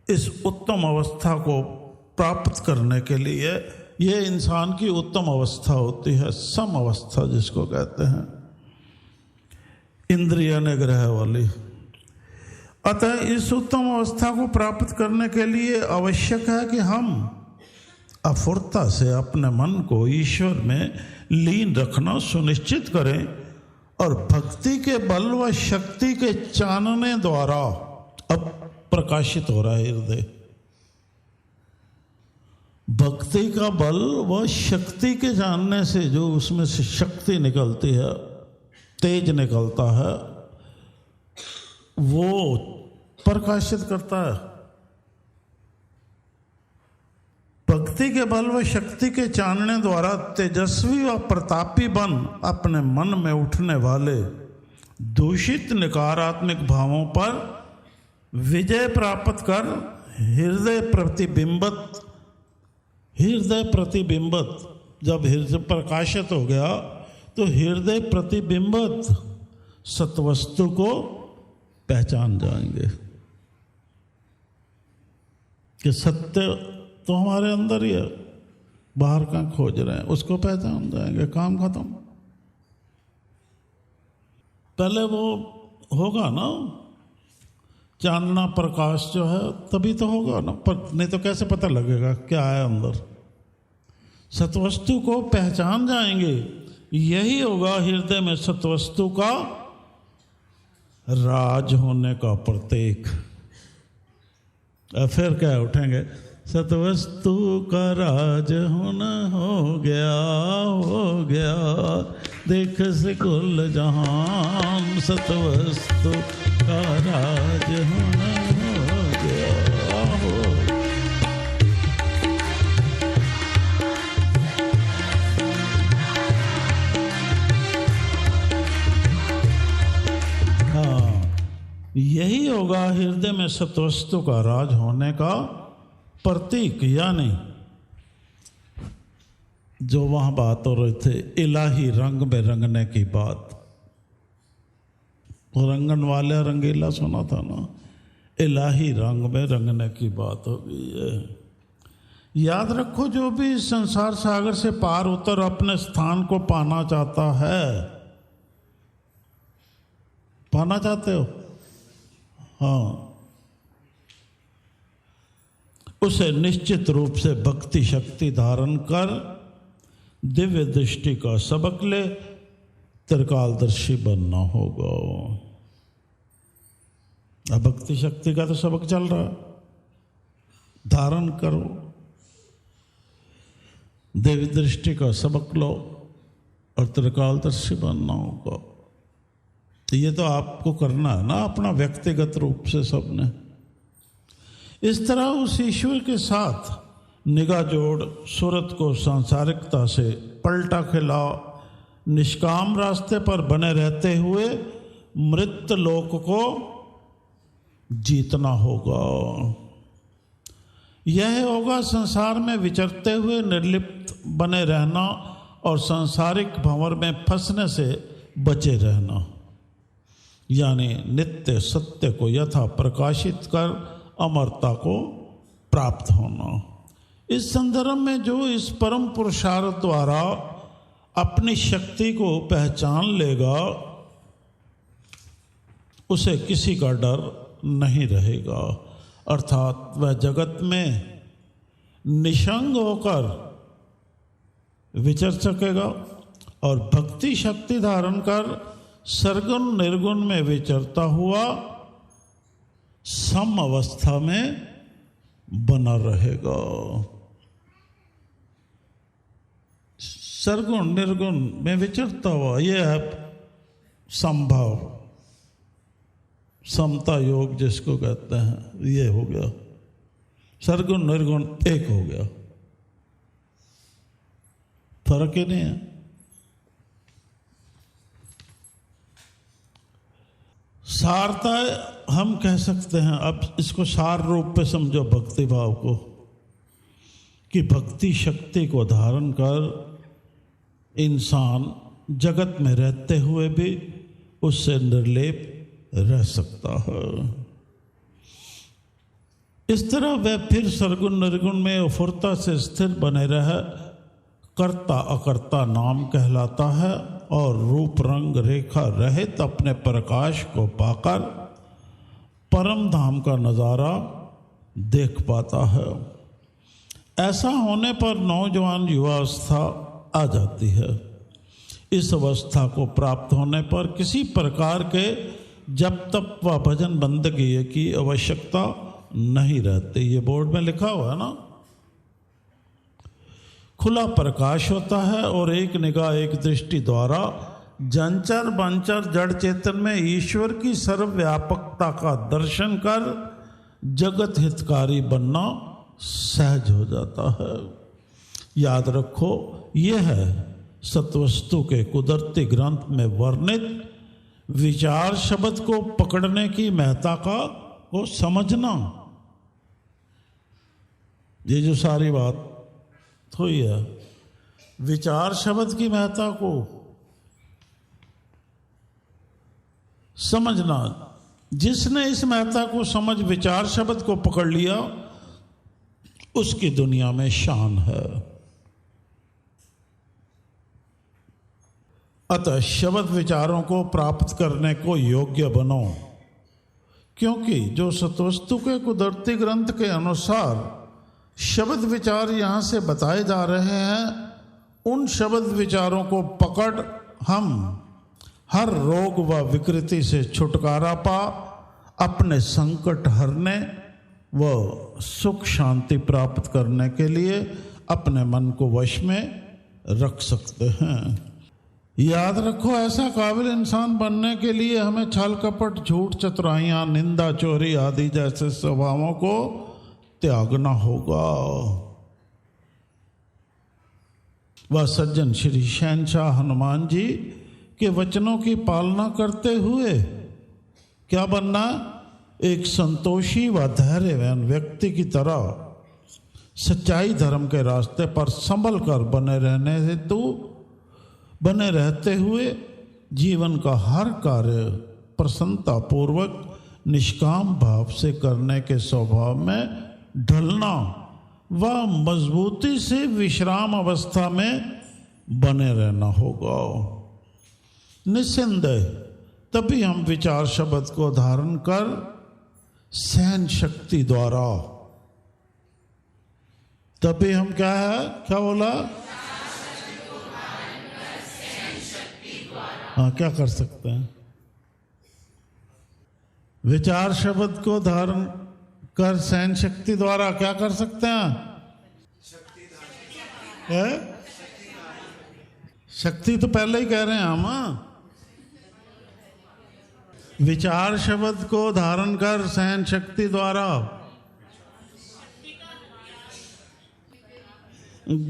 इस उत्तम अवस्था को प्राप्त करने के लिए यह इंसान की उत्तम अवस्था होती है, सम अवस्था जिसको कहते हैं, इंद्रिय निग्रह वाली। अतः इस उत्तम अवस्था को प्राप्त करने के लिए आवश्यक है कि हम अफुर्ता से अपने मन को ईश्वर में लीन रखना सुनिश्चित करें और भक्ति के बल व शक्ति के चानने द्वारा अब प्रकाशित हो रहा है हृदय। भक्ति का बल व शक्ति के जानने से जो उसमें से शक्ति निकलती है, तेज निकलता है, वो प्रकाशित करता है। भक्ति के बल व शक्ति के चानने द्वारा तेजस्वी व प्रतापी बन अपने मन में उठने वाले दूषित नकारात्मक भावों पर विजय प्राप्त कर हृदय प्रतिबिंबत जब हृदय प्रकाशित हो गया तो हृदय प्रतिबिंबत सत्वस्तु को पहचान जाएंगे कि सत्य तो हमारे अंदर ही है, बाहर कहाँ खोज रहे हैं, उसको पहचान जाएंगे, काम खत्म। पहले वो होगा ना चानना प्रकाश जो है तभी तो होगा ना, पर नहीं तो कैसे पता लगेगा क्या है अंदर। सत्वस्तु को पहचान जाएंगे, यही होगा हृदय में सत्वस्तु का राज होने का प्रतीक। फिर क्या उठेंगे, सत्वस्तु का राज होना हो गया, देख से कुल जहान, सत्वस्तु का राज होना हो गया हो। यही होगा हृदय में सत्वस्तु का राज होने का प्रतीक। यानी जो वहां बात हो रही थे इलाही रंग में रंगने की बात, रंगन वाले रंगीला सुना था ना, इलाही रंग में रंगने की बात हो गई है। याद रखो, जो भी इस संसार सागर से पार उतर अपने स्थान को पाना चाहता है, पाना चाहते हो, हाँ, उसे निश्चित रूप से भक्ति शक्ति धारण कर दिव्य दृष्टि का सबक ले त्रिकालदर्शी बनना होगा। अब भक्ति शक्ति का तो सबक चल रहा है, धारण करो, दिव्य दृष्टि का सबक लो और त्रिकालदर्शी बनना होगा। तो ये तो आपको करना है ना, अपना व्यक्तिगत रूप से सबने। इस तरह उस ईश्वर के साथ निगाह जोड़ सूरत को सांसारिकता से पलटा खिलाओ, निष्काम रास्ते पर बने रहते हुए मृत लोक को जीतना होगा। यह होगा संसार में विचरते हुए निर्लिप्त बने रहना और सांसारिक भंवर में फंसने से बचे रहना, यानी नित्य सत्य को यथा प्रकाशित कर अमरता को प्राप्त होना। इस संदर्भ में जो इस परम पुरुषार्थ द्वारा अपनी शक्ति को पहचान लेगा, उसे किसी का डर नहीं रहेगा, अर्थात वह जगत में निसंग होकर विचर सकेगा और भक्ति शक्ति धारण कर सरगुण निर्गुण में विचरता हुआ सम अवस्था में बना रहेगा। सरगुण निर्गुण में विचरता हुआ, यह है संभाव, समता योग जिसको कहते हैं, ये हो गया। सरगुण निर्गुण एक हो गया, फर्क ही नहीं है। सारता हम कह सकते हैं, अब इसको सार रूप पे समझो भक्ति भाव को, कि भक्ति शक्ति को धारण कर इंसान जगत में रहते हुए भी उससे निर्लेप रह सकता है। इस तरह वह फिर सरगुण निर्गुण में उफुरता से स्थिर बने रहे कर्ता अकर्ता नाम कहलाता है और रूप रंग रेखा रहित अपने प्रकाश को पाकर परम धाम का नज़ारा देख पाता है। ऐसा होने पर नौजवान युवावस्था आ जाती है। इस अवस्था को प्राप्त होने पर किसी प्रकार के जब तक व भजन बंदगी की आवश्यकता नहीं रहती। ये बोर्ड में लिखा हुआ है ना, खुला प्रकाश होता है और एक निगाह एक दृष्टि द्वारा जंचर बंचर जड़ चेतन में ईश्वर की सर्वव्यापकता का दर्शन कर जगत हितकारी बनना सहज हो जाता है। याद रखो, यह है सत्वस्तु के कुदरती ग्रंथ में वर्णित विचार शब्द को पकड़ने की महत्ता को समझना। ये जो सारी बात हुई है, विचार शब्द की महत्ता को समझना। जिसने इस महत्ता को समझ विचार शब्द को पकड़ लिया, उसकी दुनिया में शान है। अतः शब्द विचारों को प्राप्त करने को योग्य बनो, क्योंकि जो सतवस्तु के कुदरती ग्रंथ के अनुसार शब्द विचार यहाँ से बताए जा रहे हैं, उन शब्द विचारों को पकड़ हम हर रोग व विकृति से छुटकारा पा अपने संकट हरने व सुख शांति प्राप्त करने के लिए अपने मन को वश में रख सकते हैं। याद रखो, ऐसा काबिल इंसान बनने के लिए हमें छल कपट, झूठ, चतुराइयाँ, निंदा, चोरी आदि जैसे स्वभावों को त्यागना होगा। वह सज्जन श्री शहंशाह हनुमान जी के वचनों की पालना करते हुए क्या बनना? एक संतोषी व धैर्यवान व्यक्ति की तरह सच्चाई धर्म के रास्ते पर संभल कर बने रहते हुए जीवन का हर कार्य प्रसन्नता पूर्वक निष्काम भाव से करने के स्वभाव में ढलना व मजबूती से विश्राम अवस्था में बने रहना होगा। निस्संदेह तभी हम विचार शब्द को धारण कर सहन शक्ति द्वारा, तभी हम क्या है, क्या बोला? हाँ, क्या कर सकते हैं? विचार शब्द को धारण कर सहन शक्ति द्वारा क्या कर सकते हैं? शक्ति तो पहले ही कह रहे हैं हम। विचार शब्द को धारण कर सहन शक्ति द्वारा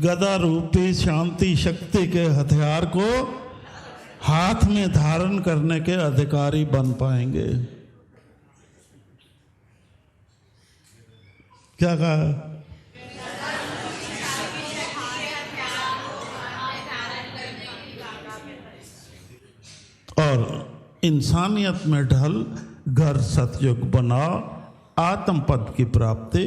गदा रूपी शांति शक्ति के हथियार को हाथ में धारण करने के अधिकारी बन पाएंगे। क्या कहा? और इंसानियत में ढल घर सतयुग बना आत्म पद की प्राप्ति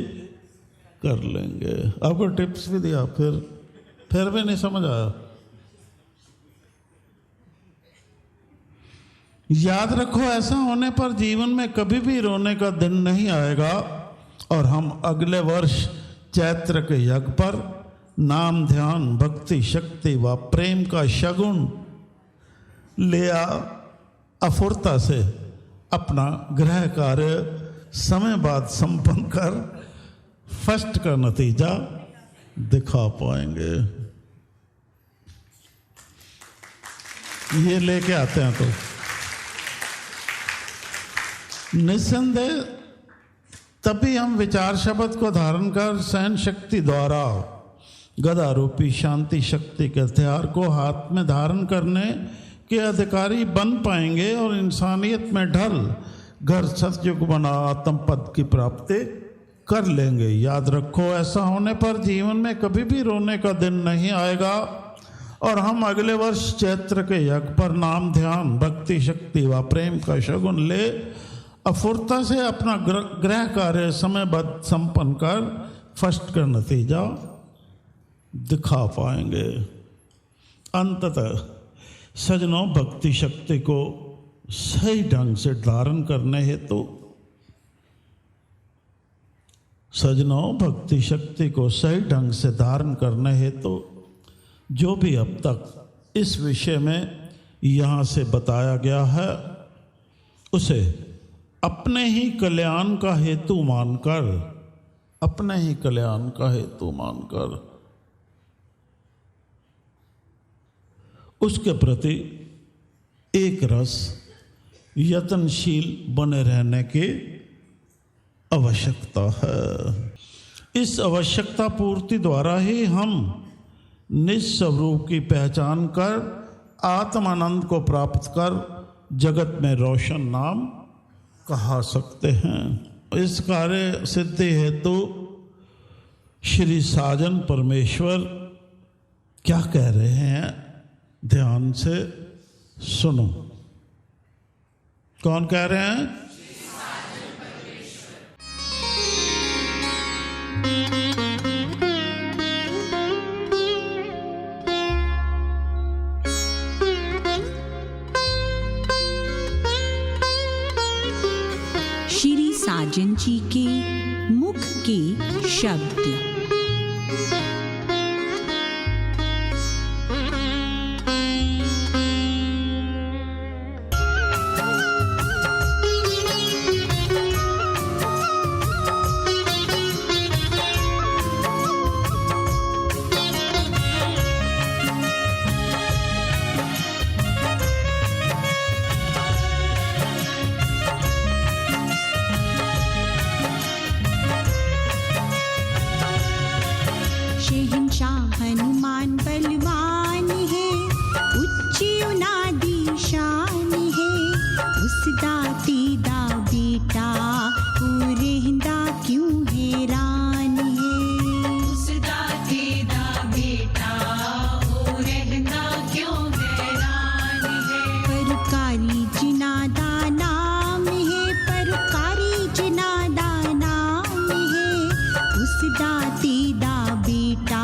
कर लेंगे। आपको टिप्स भी दिया, फिर भी नहीं समझ आया। याद रखो, ऐसा होने पर जीवन में कभी भी रोने का दिन नहीं आएगा और हम अगले वर्ष चैत्र के यज्ञ पर नाम, ध्यान, भक्ति, शक्ति व प्रेम का शगुन लिया अफुरता से अपना गृह कार्य समय बाद संपन्न कर फर्स्ट का नतीजा दिखा पाएंगे। ये लेके आते हैं तो निस्संदेह तभी हम विचार शब्द को धारण कर सहन शक्ति द्वारा गदा रूपी शांति शक्ति के हथियार को हाथ में धारण करने के अधिकारी बन पाएंगे और इंसानियत में ढल घर सतयुग बना आत्म पद की प्राप्ति कर लेंगे। याद रखो, ऐसा होने पर जीवन में कभी भी रोने का दिन नहीं आएगा और हम अगले वर्ष चैत्र के यज्ञ पर नाम, ध्यान, भक्ति, शक्ति व प्रेम का शगुन ले अफुरता से अपना गृह कार्य समयबद्ध संपन्न कर फर्स्ट का नतीजा दिखा पाएंगे। अंततः सजनों, भक्ति शक्ति को सही ढंग से धारण करने हेतु भक्ति शक्ति को सही ढंग से धारण करने हेतु जो भी अब तक इस विषय में यहाँ से बताया गया है उसे अपने ही कल्याण का हेतु मानकर उसके प्रति एक रस यत्नशील बने रहने की आवश्यकता है। इस आवश्यकता पूर्ति द्वारा ही हम निज स्वरूप की पहचान कर आत्मानंद को प्राप्त कर जगत में रोशन नाम कहा सकते हैं। इस कार्य सिद्धि हेतु श्री साजन परमेश्वर क्या कह रहे हैं, ध्यान से सुनो। कौन कह रहे हैं? श्री राजन जी के मुख के शब्द। शहंशाह हनुमान बलवान है, उच्ची उनादी शान है। उस दाती दा बेटा वो रहंदा क्यों हैरान है। उस दाती दा बेटा वो रहंदा क्यों हैरान है। परोकारी जिना दा नाम है, परोकारी जिना दा नाम है। उस दाती दा बेटा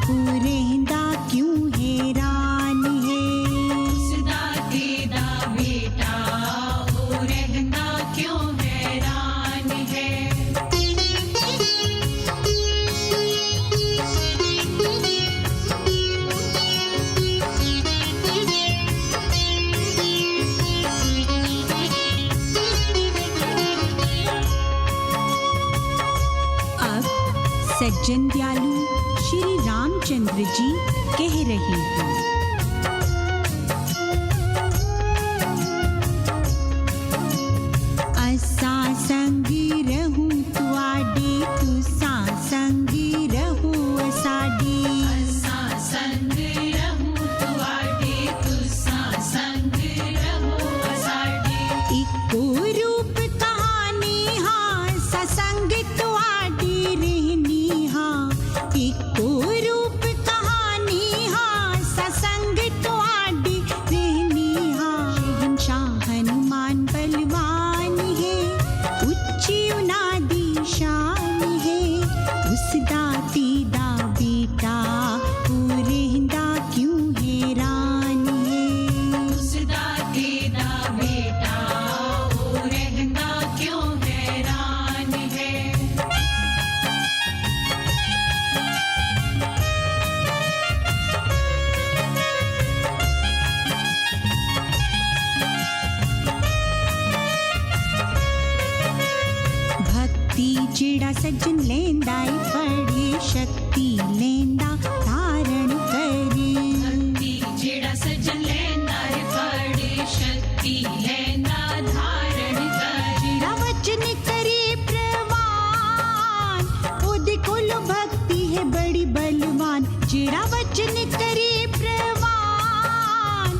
वो रहंदा क्यों हैरान है। उस दाती दा बेटा वो रहंदा क्यों हैरान है। अब सज्जन दयालु श्री रामचंद्र जी कह रहे हैं। असा संगी रहूं तुआडे, तुसा संगी रहो असाडे। असा संगी रहूं तुआडे, तुसा संगी रहो असाडे। इको रूप कहानी हां, ससंग तुआडे रहनी हां। इको रूप कहानी हां, ससंग तुआडे रहनी हां। शहंशाह हनुमान बलवान है, उच्ची उनादी शान है। उस दाती दा बेटा वो रहंदा क्यों हैरान है। उस दाती दा बेटा वो रहंदा क्यों हैरान है। भक्ति जेड़ा सज्जन लेंदा है पढ़े, शक्ति लेंदा धारण करे। भक्ति जेड़ा सज्जन लेंदा है पढ़े, शक्ति लेंदा धारण करे। जेड़ा वचन करे प्रवान, ओदे कोलो भक्ति है बड़ी बलवान। जेड़ा वचन करे प्रवान,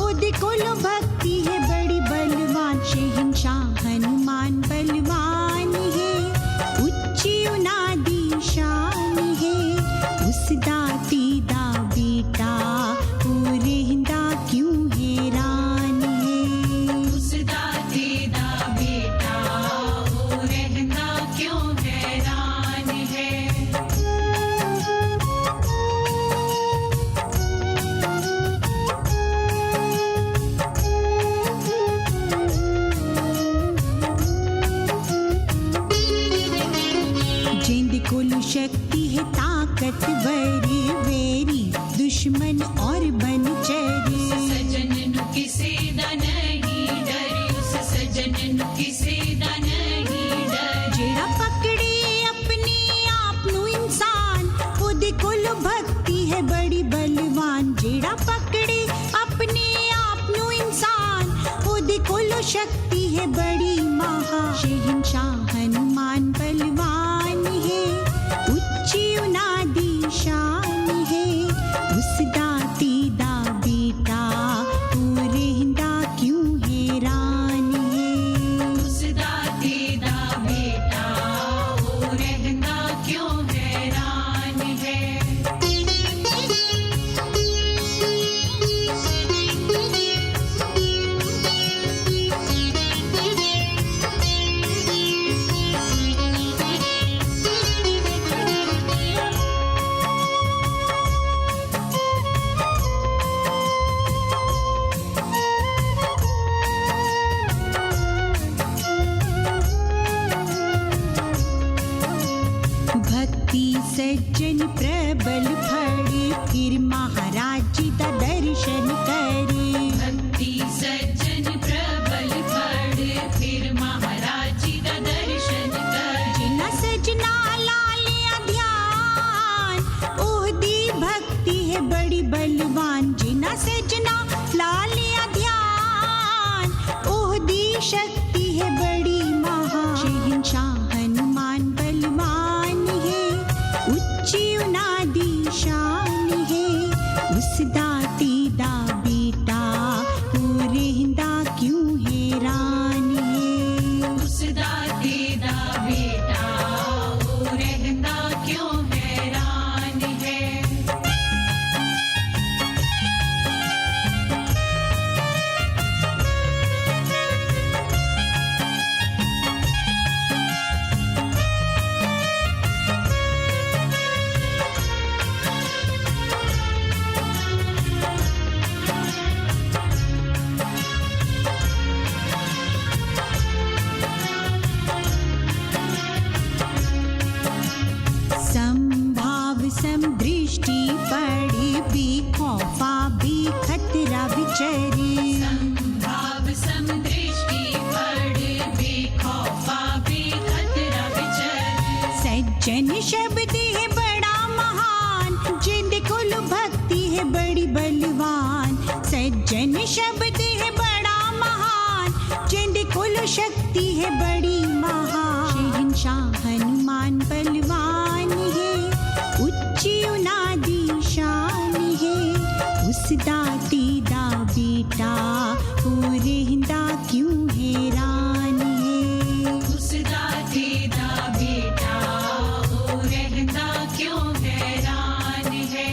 ओदे कोलो भक्ति है बड़ी बलवान। शहंशाह हनुमान बलवान है, उच्ची उनादी शान है। उस दाती दा बेटा वो रहंदा क्यों हैरान है। उस दाती दा बेटा वो रहंदा क्यों हैरान है। जिंद कोलू शक्ति है ताकत वरी, वेरी दुश्मन और बनचरी। सज्जन नु किसी दा नहीं डरी, उस सज्जन नु किसी दा नहीं डरी। जेड़ा पकड़े अपने आप नु इंसान, ओदे कोलो भक्ति है बड़ी बलवान। जेड़ा पकड़े अपने आप नु इंसान, ओदे कोलो शक्ति है बड़ी महा। शहंशाह हनुमान बलवान है, उच्ची उनादी शान है। उस दाती दा बेटा वो रहंदा क्यों हैरान है। उस दाती दा बेटा वो रहंदा क्यों हैरान है। शक्ति है बड़ी महान, शहंशाह हनुमान बलवान है, ऊंची उनादी शान है, उस दाती दा बेटा वो रहंदा क्यों हैरान है, उस दाती दा बेटा वो रहंदा क्यों हैरान है। संभाव समदृष्टि पड़े बेखौफा बेखतरा विचरे, संभाव समदृष्टि पड़े बेखौफा बेखतरा विचरे, सज्जन शब्द है बड़ा महान, जिंद कुल भक्ति है बड़ी बलवान, सज्जन शब्द है बड़ा महान, जिंद कुल शक्ति है बड़ी महान, शहंशाह हनुमान बलवान है, ऊंची उनादी शान है, उस दाती दा बेटा वो रहंदा क्यों हैरान है, उस दाती दा बेटा वो रहंदा क्यों हैरान है।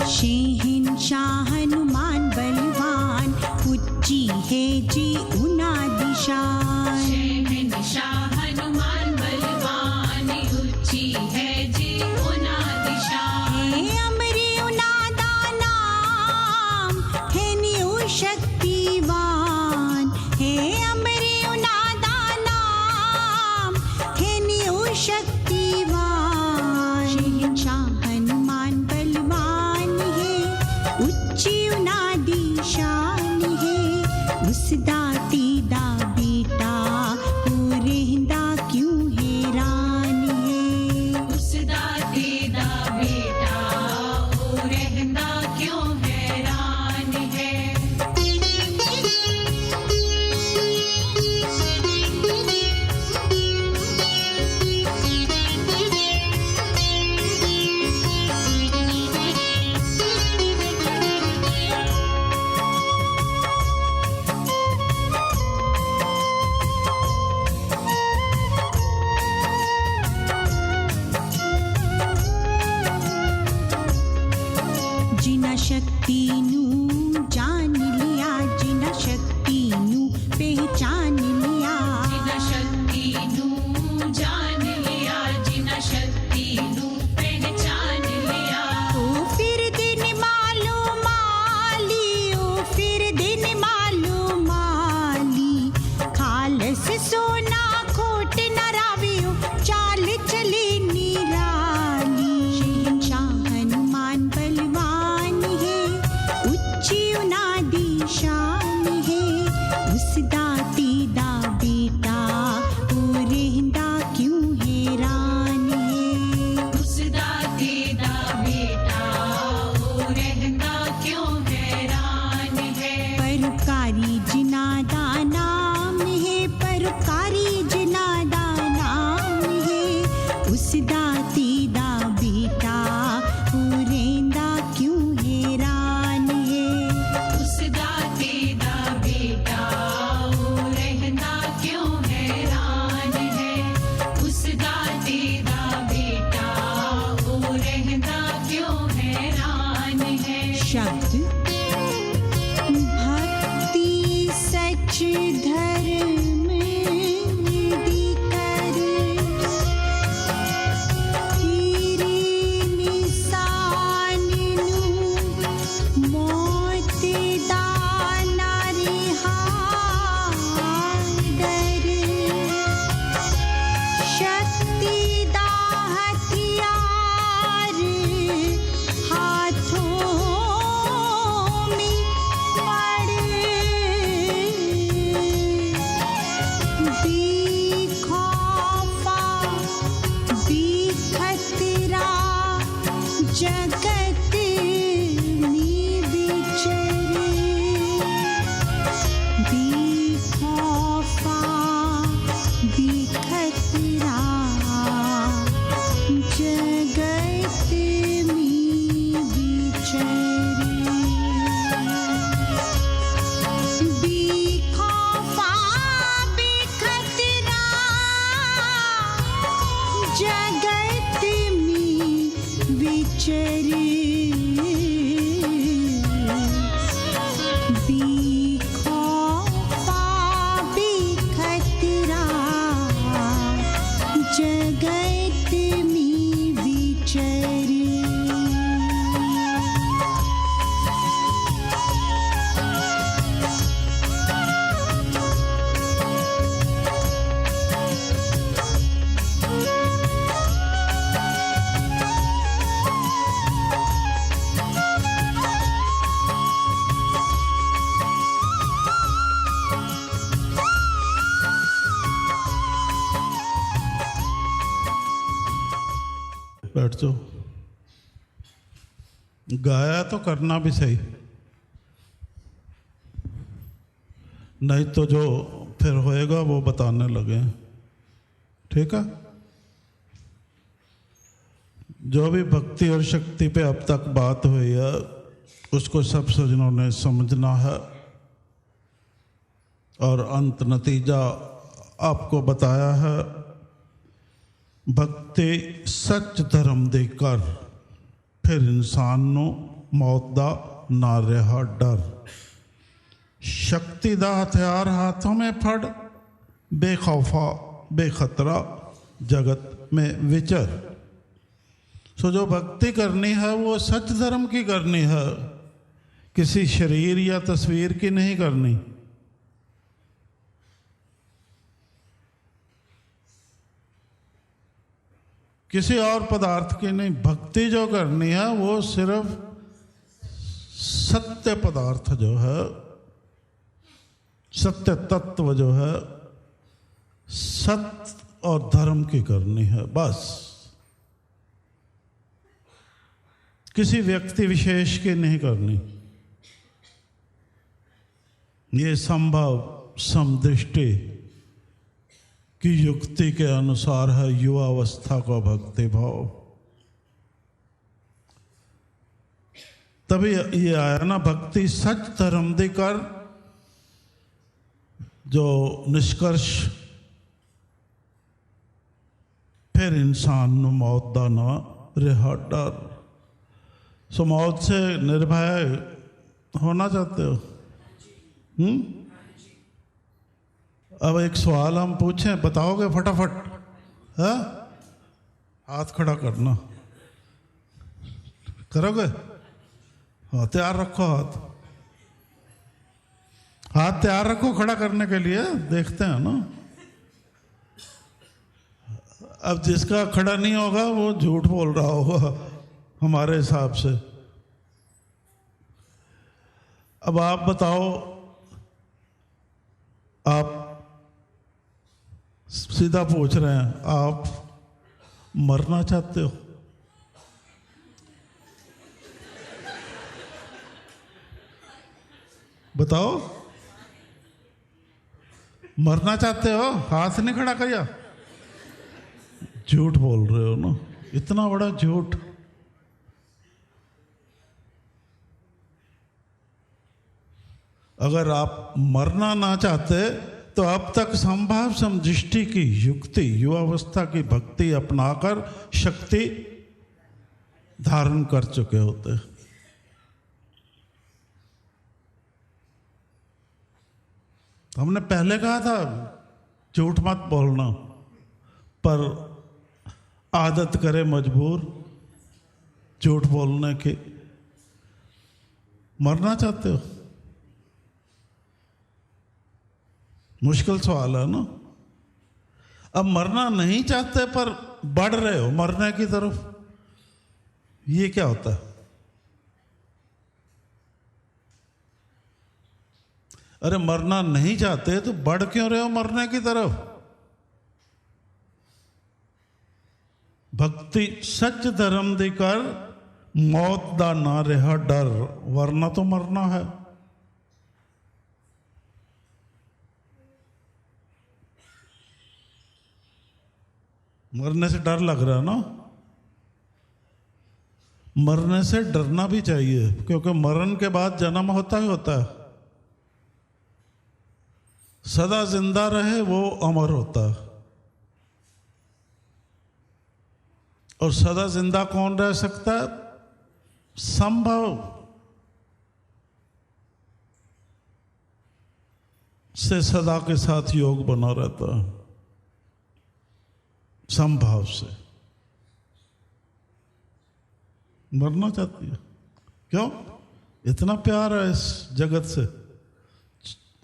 शहंशाह हनुमान बलवान, ऊंची है जी उनादी शान, शहंशाह हनुमान बलवान, ऊंची है जी उनादी शान, है अमरी उनादा नाम, है न्यू शक्तिवान, है अमरी उनादा नाम, है न्यू शक्तिवान, शहंशाह हनुमान बलवान है, ऊंची उनादी शान है, उस दाती दा बेटा वो रहंदा क्यों हैरान है, उस दाती दा बेटा वो रहंदा क्यों हैरान है। जिना शक्ति नू जान लिया, जिना शक्ति नू पहचान लिया, जिना शक्ति नू जान लिया, जिना शक्ति नू पहचान लिया, ओ फिर दिन मालूम माली, ओ फिर दिन मालूम माली, खालस सोना खोट न रावियो, चाल चली निराली, शहंशाह हनुमान बलवान है, ऊंची उनादी शान है, उस दाती दा बेटा वो रहंदा क्यों हैरान है, उस दाती दा बेटा वो रहंदा क्यों हैरान है। परोपकारी जिनादा नाम है, परोपकारी जिनादा नाम है, उस दाती दा बेटा वो रहंदा क्यों हैरान है, उस दाती दा बेटा वो रहंदा क्यों हैरान है, उस दाती दा बेटा वो रहंदा क्यों हैरान है। शब्द भक्ति सच धर्म दिकर, हीरे निशान नू मौत दाना रिहा डर, बिखौफा बिखतरा जगत में विचरे। बैठ जाओ। गाया तो करना भी सही, नहीं तो जो फिर होएगा वो बताने लगे। ठीक है, जो भी भक्ति और शक्ति पे अब तक बात हुई है उसको सब सज्जनों ने समझना है और अंत नतीजा आपको बताया है। भक्ति सच धर्म दे कर फिर इंसान नु मौत दा ना रहा डर। शक्ति दा हथियार हाथों में फड़ बेखौफा बेखतरा जगत में विचर। सो जो भक्ति करनी है वो सच धर्म की करनी है, किसी शरीर या तस्वीर की नहीं करनी। किसी और पदार्थ की नहीं। भक्ति जो करनी है वो सिर्फ सत्य पदार्थ जो है, सत्य तत्व जो है, सत्य और धर्म की करनी है बस। किसी व्यक्ति विशेष की नहीं करनी। ये संभव समदृष्टि की युक्ति के अनुसार है युवावस्था का भक्ति भाव। तभी ये आया ना, भक्ति सच धर्म दे कर जो निष्कर्ष फिर इंसान नु मौत दा ना रहा डर। सो मौत से निर्भय होना चाहते हो? अब एक सवाल हम पूछें, बताओगे फटाफट? है, हाथ खड़ा करना। करोगे? हाँ, तैयार रखो हाथ। हाथ तैयार रखो खड़ा करने के लिए, देखते हैं ना। अब जिसका खड़ा नहीं होगा वो झूठ बोल रहा होगा हमारे हिसाब से। अब आप बताओ, आप सीधा पूछ रहे हैं, आप मरना चाहते हो? बताओ, मरना चाहते हो? हाथ नहीं खड़ा किया। झूठ बोल रहे हो ना, इतना बड़ा झूठ। अगर आप मरना ना चाहते तो अब तक संभाव समदृष्टि की युक्ति, युवावस्था की भक्ति अपनाकर शक्ति धारण कर चुके होते। हमने पहले कहा था झूठ मत बोलना, पर आदत करे मजबूर झूठ बोलने की। मरना चाहते हो? मुश्किल सवाल है ना। अब मरना नहीं चाहते पर बढ़ रहे हो मरने की तरफ, ये क्या होता है? अरे मरना नहीं चाहते तो बढ़ क्यों रहे हो मरने की तरफ? भक्ति सच धर्म देकर मौत दा ना रहा डर, वरना तो मरना है। मरने से डर लग रहा है ना। मरने से डरना भी चाहिए, क्योंकि मरण के बाद जन्म होता ही होता है। सदा जिंदा रहे वो अमर होता है। और सदा जिंदा कौन रह सकता है? संभव से सदा के साथ योग बना रहता है, समभाव से। मरना चाहती है, क्यों? इतना प्यार है इस जगत से,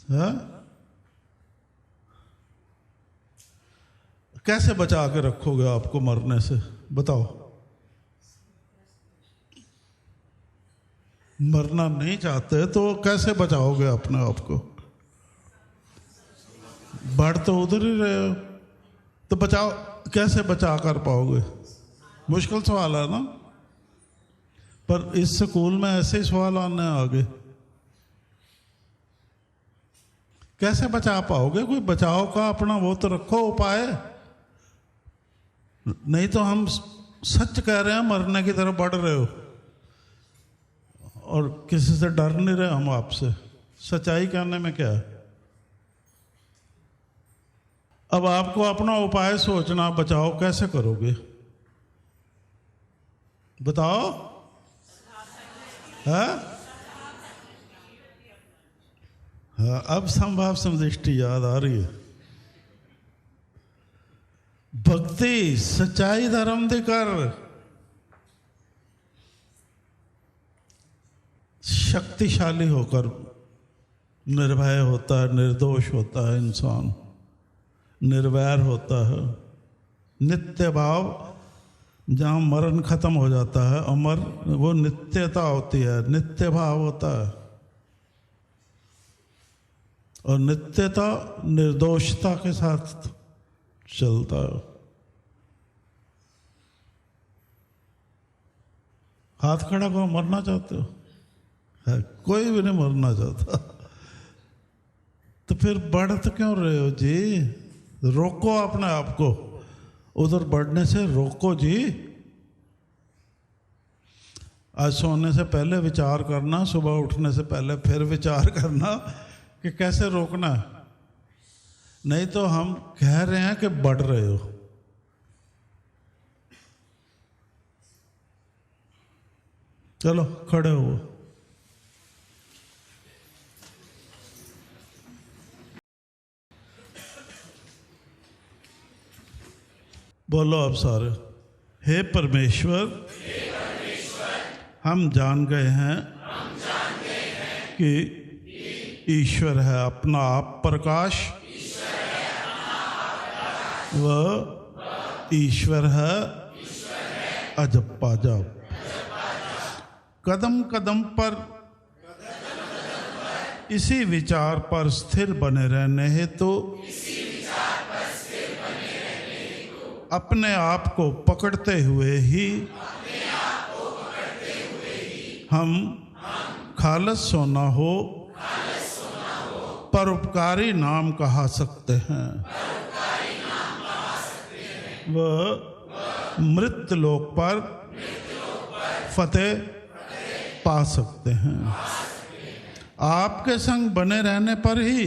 है? कैसे बचा के रखोगे आपको मरने से, बताओ? मरना नहीं चाहते तो कैसे बचाओगे अपने आप को? बढ़ तो उधर ही रहे हो, तो बचाओ, कैसे बचा कर पाओगे? मुश्किल सवाल है ना। पर इस स्कूल में ऐसे ही सवाल आने आगे, कैसे बचा पाओगे? कोई बचाव का अपना वो तो रखो उपाय, नहीं तो हम सच कह रहे हैं मरने की तरफ बढ़ रहे हो और किसी से डर नहीं रहे हम आपसे। सच्चाई कहने में क्या है? अब आपको अपना उपाय सोचना, बचाओ कैसे करोगे बताओ? है? हाँ, अब संभाव समदृष्टि याद आ रही है। भक्ति सच्चाई धर्म दे कर शक्तिशाली होकर निर्भय होता है, निर्दोष होता है इंसान, निर्वैर होता है। नित्य भाव, जहाँ मरण खत्म हो जाता है, अमर, वो नित्यता होती है, नित्य भाव होता है। और नित्यता निर्दोषता के साथ चलता है। हाथ खड़ा करो, मरना चाहते हो? है, कोई भी नहीं मरना चाहता। तो फिर बढ़ तो क्यों रहे हो जी? रोको अपने आप को, उधर बढ़ने से रोको जी। आज सोने से पहले विचार करना, सुबह उठने से पहले फिर विचार करना कि कैसे रोकना है। नहीं तो हम कह रहे हैं कि बढ़ रहे हो। चलो खड़े हो। बोलो अब सारे, हे परमेश्वर, हम जान गए हैं कि ईश्वर है अपना आप प्रकाश, वह ईश्वर है अजब पाजब। कदम कदम पर इसी विचार पर स्थिर बने रहने हेतु अपने आप को पकड़ते हुए ही हम खालस सोना हो परोपकारी नाम कहा सकते हैं। वह मृत्यु लोक पर फतेह पा सकते हैं। आपके संग बने रहने पर ही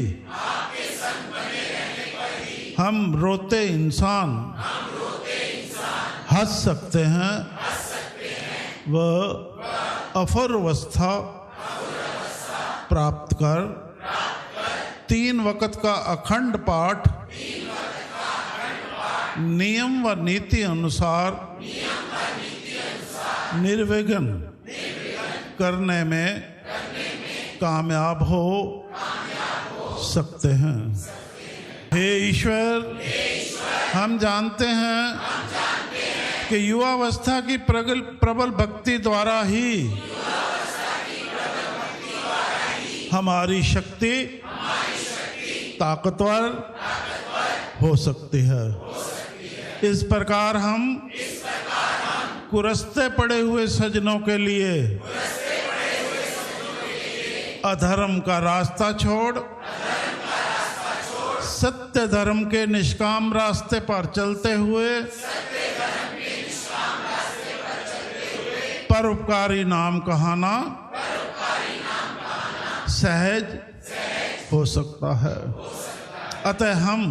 हम रोते इंसान हंस सकते हैं। वह अफुर्वस्था प्राप्त कर 3 वक्त का अखंड पाठ नियम व नीति अनुसार निर्विघ्न करने में कामयाब हो सकते हैं। हे ईश्वर, हम जानते हैं कि युवावस्था की प्रबल भक्ति द्वारा ही हमारी शक्ति ताकतवर हो सकती है। इस प्रकार हम कुरसते पड़े हुए सजनों के लिए अधर्म का रास्ता छोड़ सत्य धर्म के निष्काम रास्ते पर चलते हुए परोपकारी नाम कहना सहज हो सकता है। अतः हम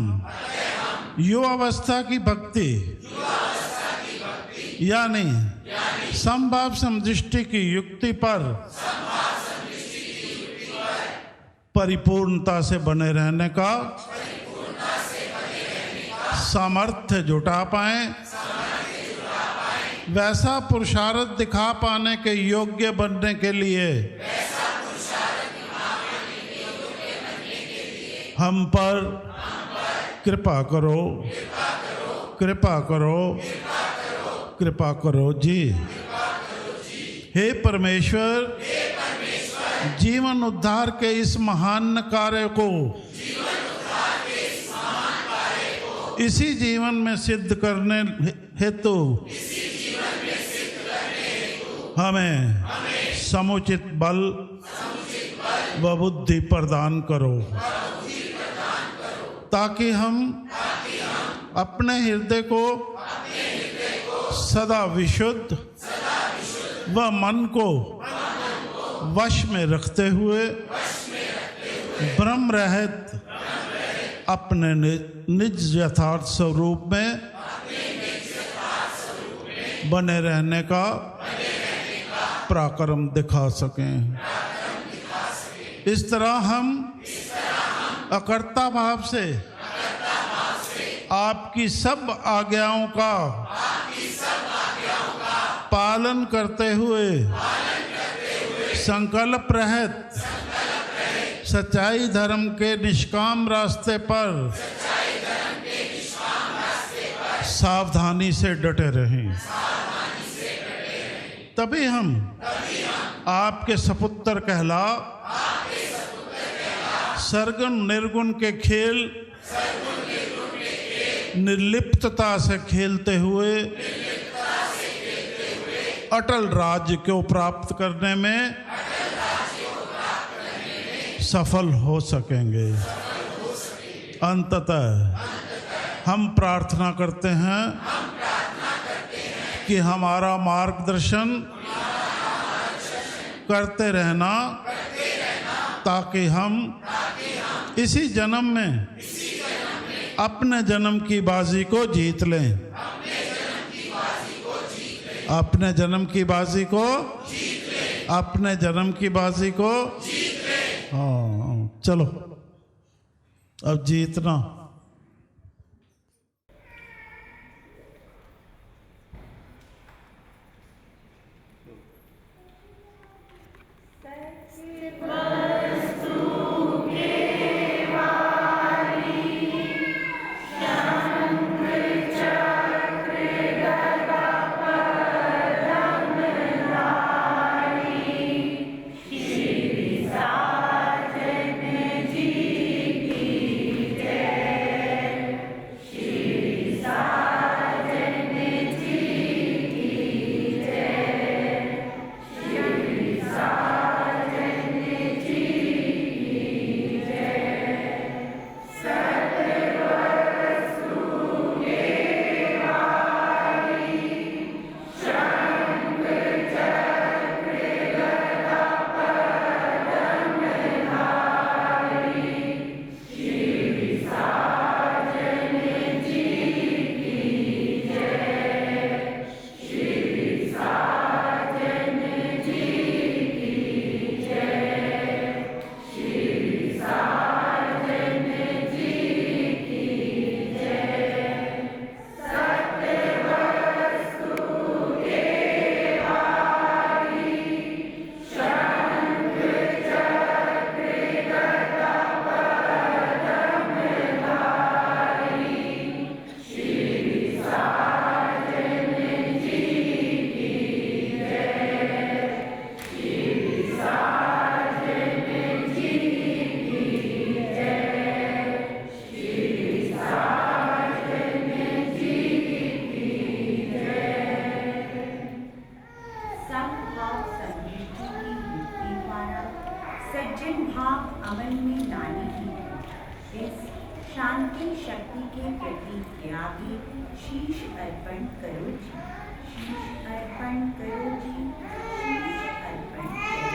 युवावस्था की भक्ति यानी समभाव समदृष्टि की युक्ति पर परिपूर्णता से बने रहने का सामर्थ्य जुटा पाएं, वैसा पुरुषार्थ दिखा पाने के योग्य बनने के लिए हम पर कृपा करो, कृपा करो, कृपा करो जी। हे परमेश्वर, जीवन उद्धार के इस महान कार्य को इसी जीवन में सिद्ध करने हेतु हमें समुचित बल व बुद्धि प्रदान करो, ताकि हम अपने हृदय को सदा विशुद्ध व मन को वश में रखते हुए ब्रह्म रहित अपने निज यथार्थ स्वरूप में बने रहने का पराक्रम दिखा सकें। इस तरह हम अकर्ता भाव से आपकी सब आज्ञाओं का पालन करते हुए संकल्प रहित सच्चाई धर्म के निष्काम रास्ते पर सावधानी से डटे रहें। तभी हम आपके सपुत्र कहला सरगुण निर्गुण के खेल निर्लिप्तता से खेलते हुए अटल राज्य को प्राप्त करने में सफल हो सकेंगे। अंततः हम प्रार्थना करते हैं कि हमारा मार्गदर्शन करते रहना, ताकि हम इसी जन्म में अपने जन्म की बाजी को जीत लें, अपने जन्म की बाजी को, अपने जन्म की बाजी को। हाँ, चलो अब जीतना। सज्जन भाव अमल में लाने की इस शांति शक्ति के प्रति त्यागी शीश अर्पण करो जी, शीश अर्पण करो जी, शीश अर्पण करो।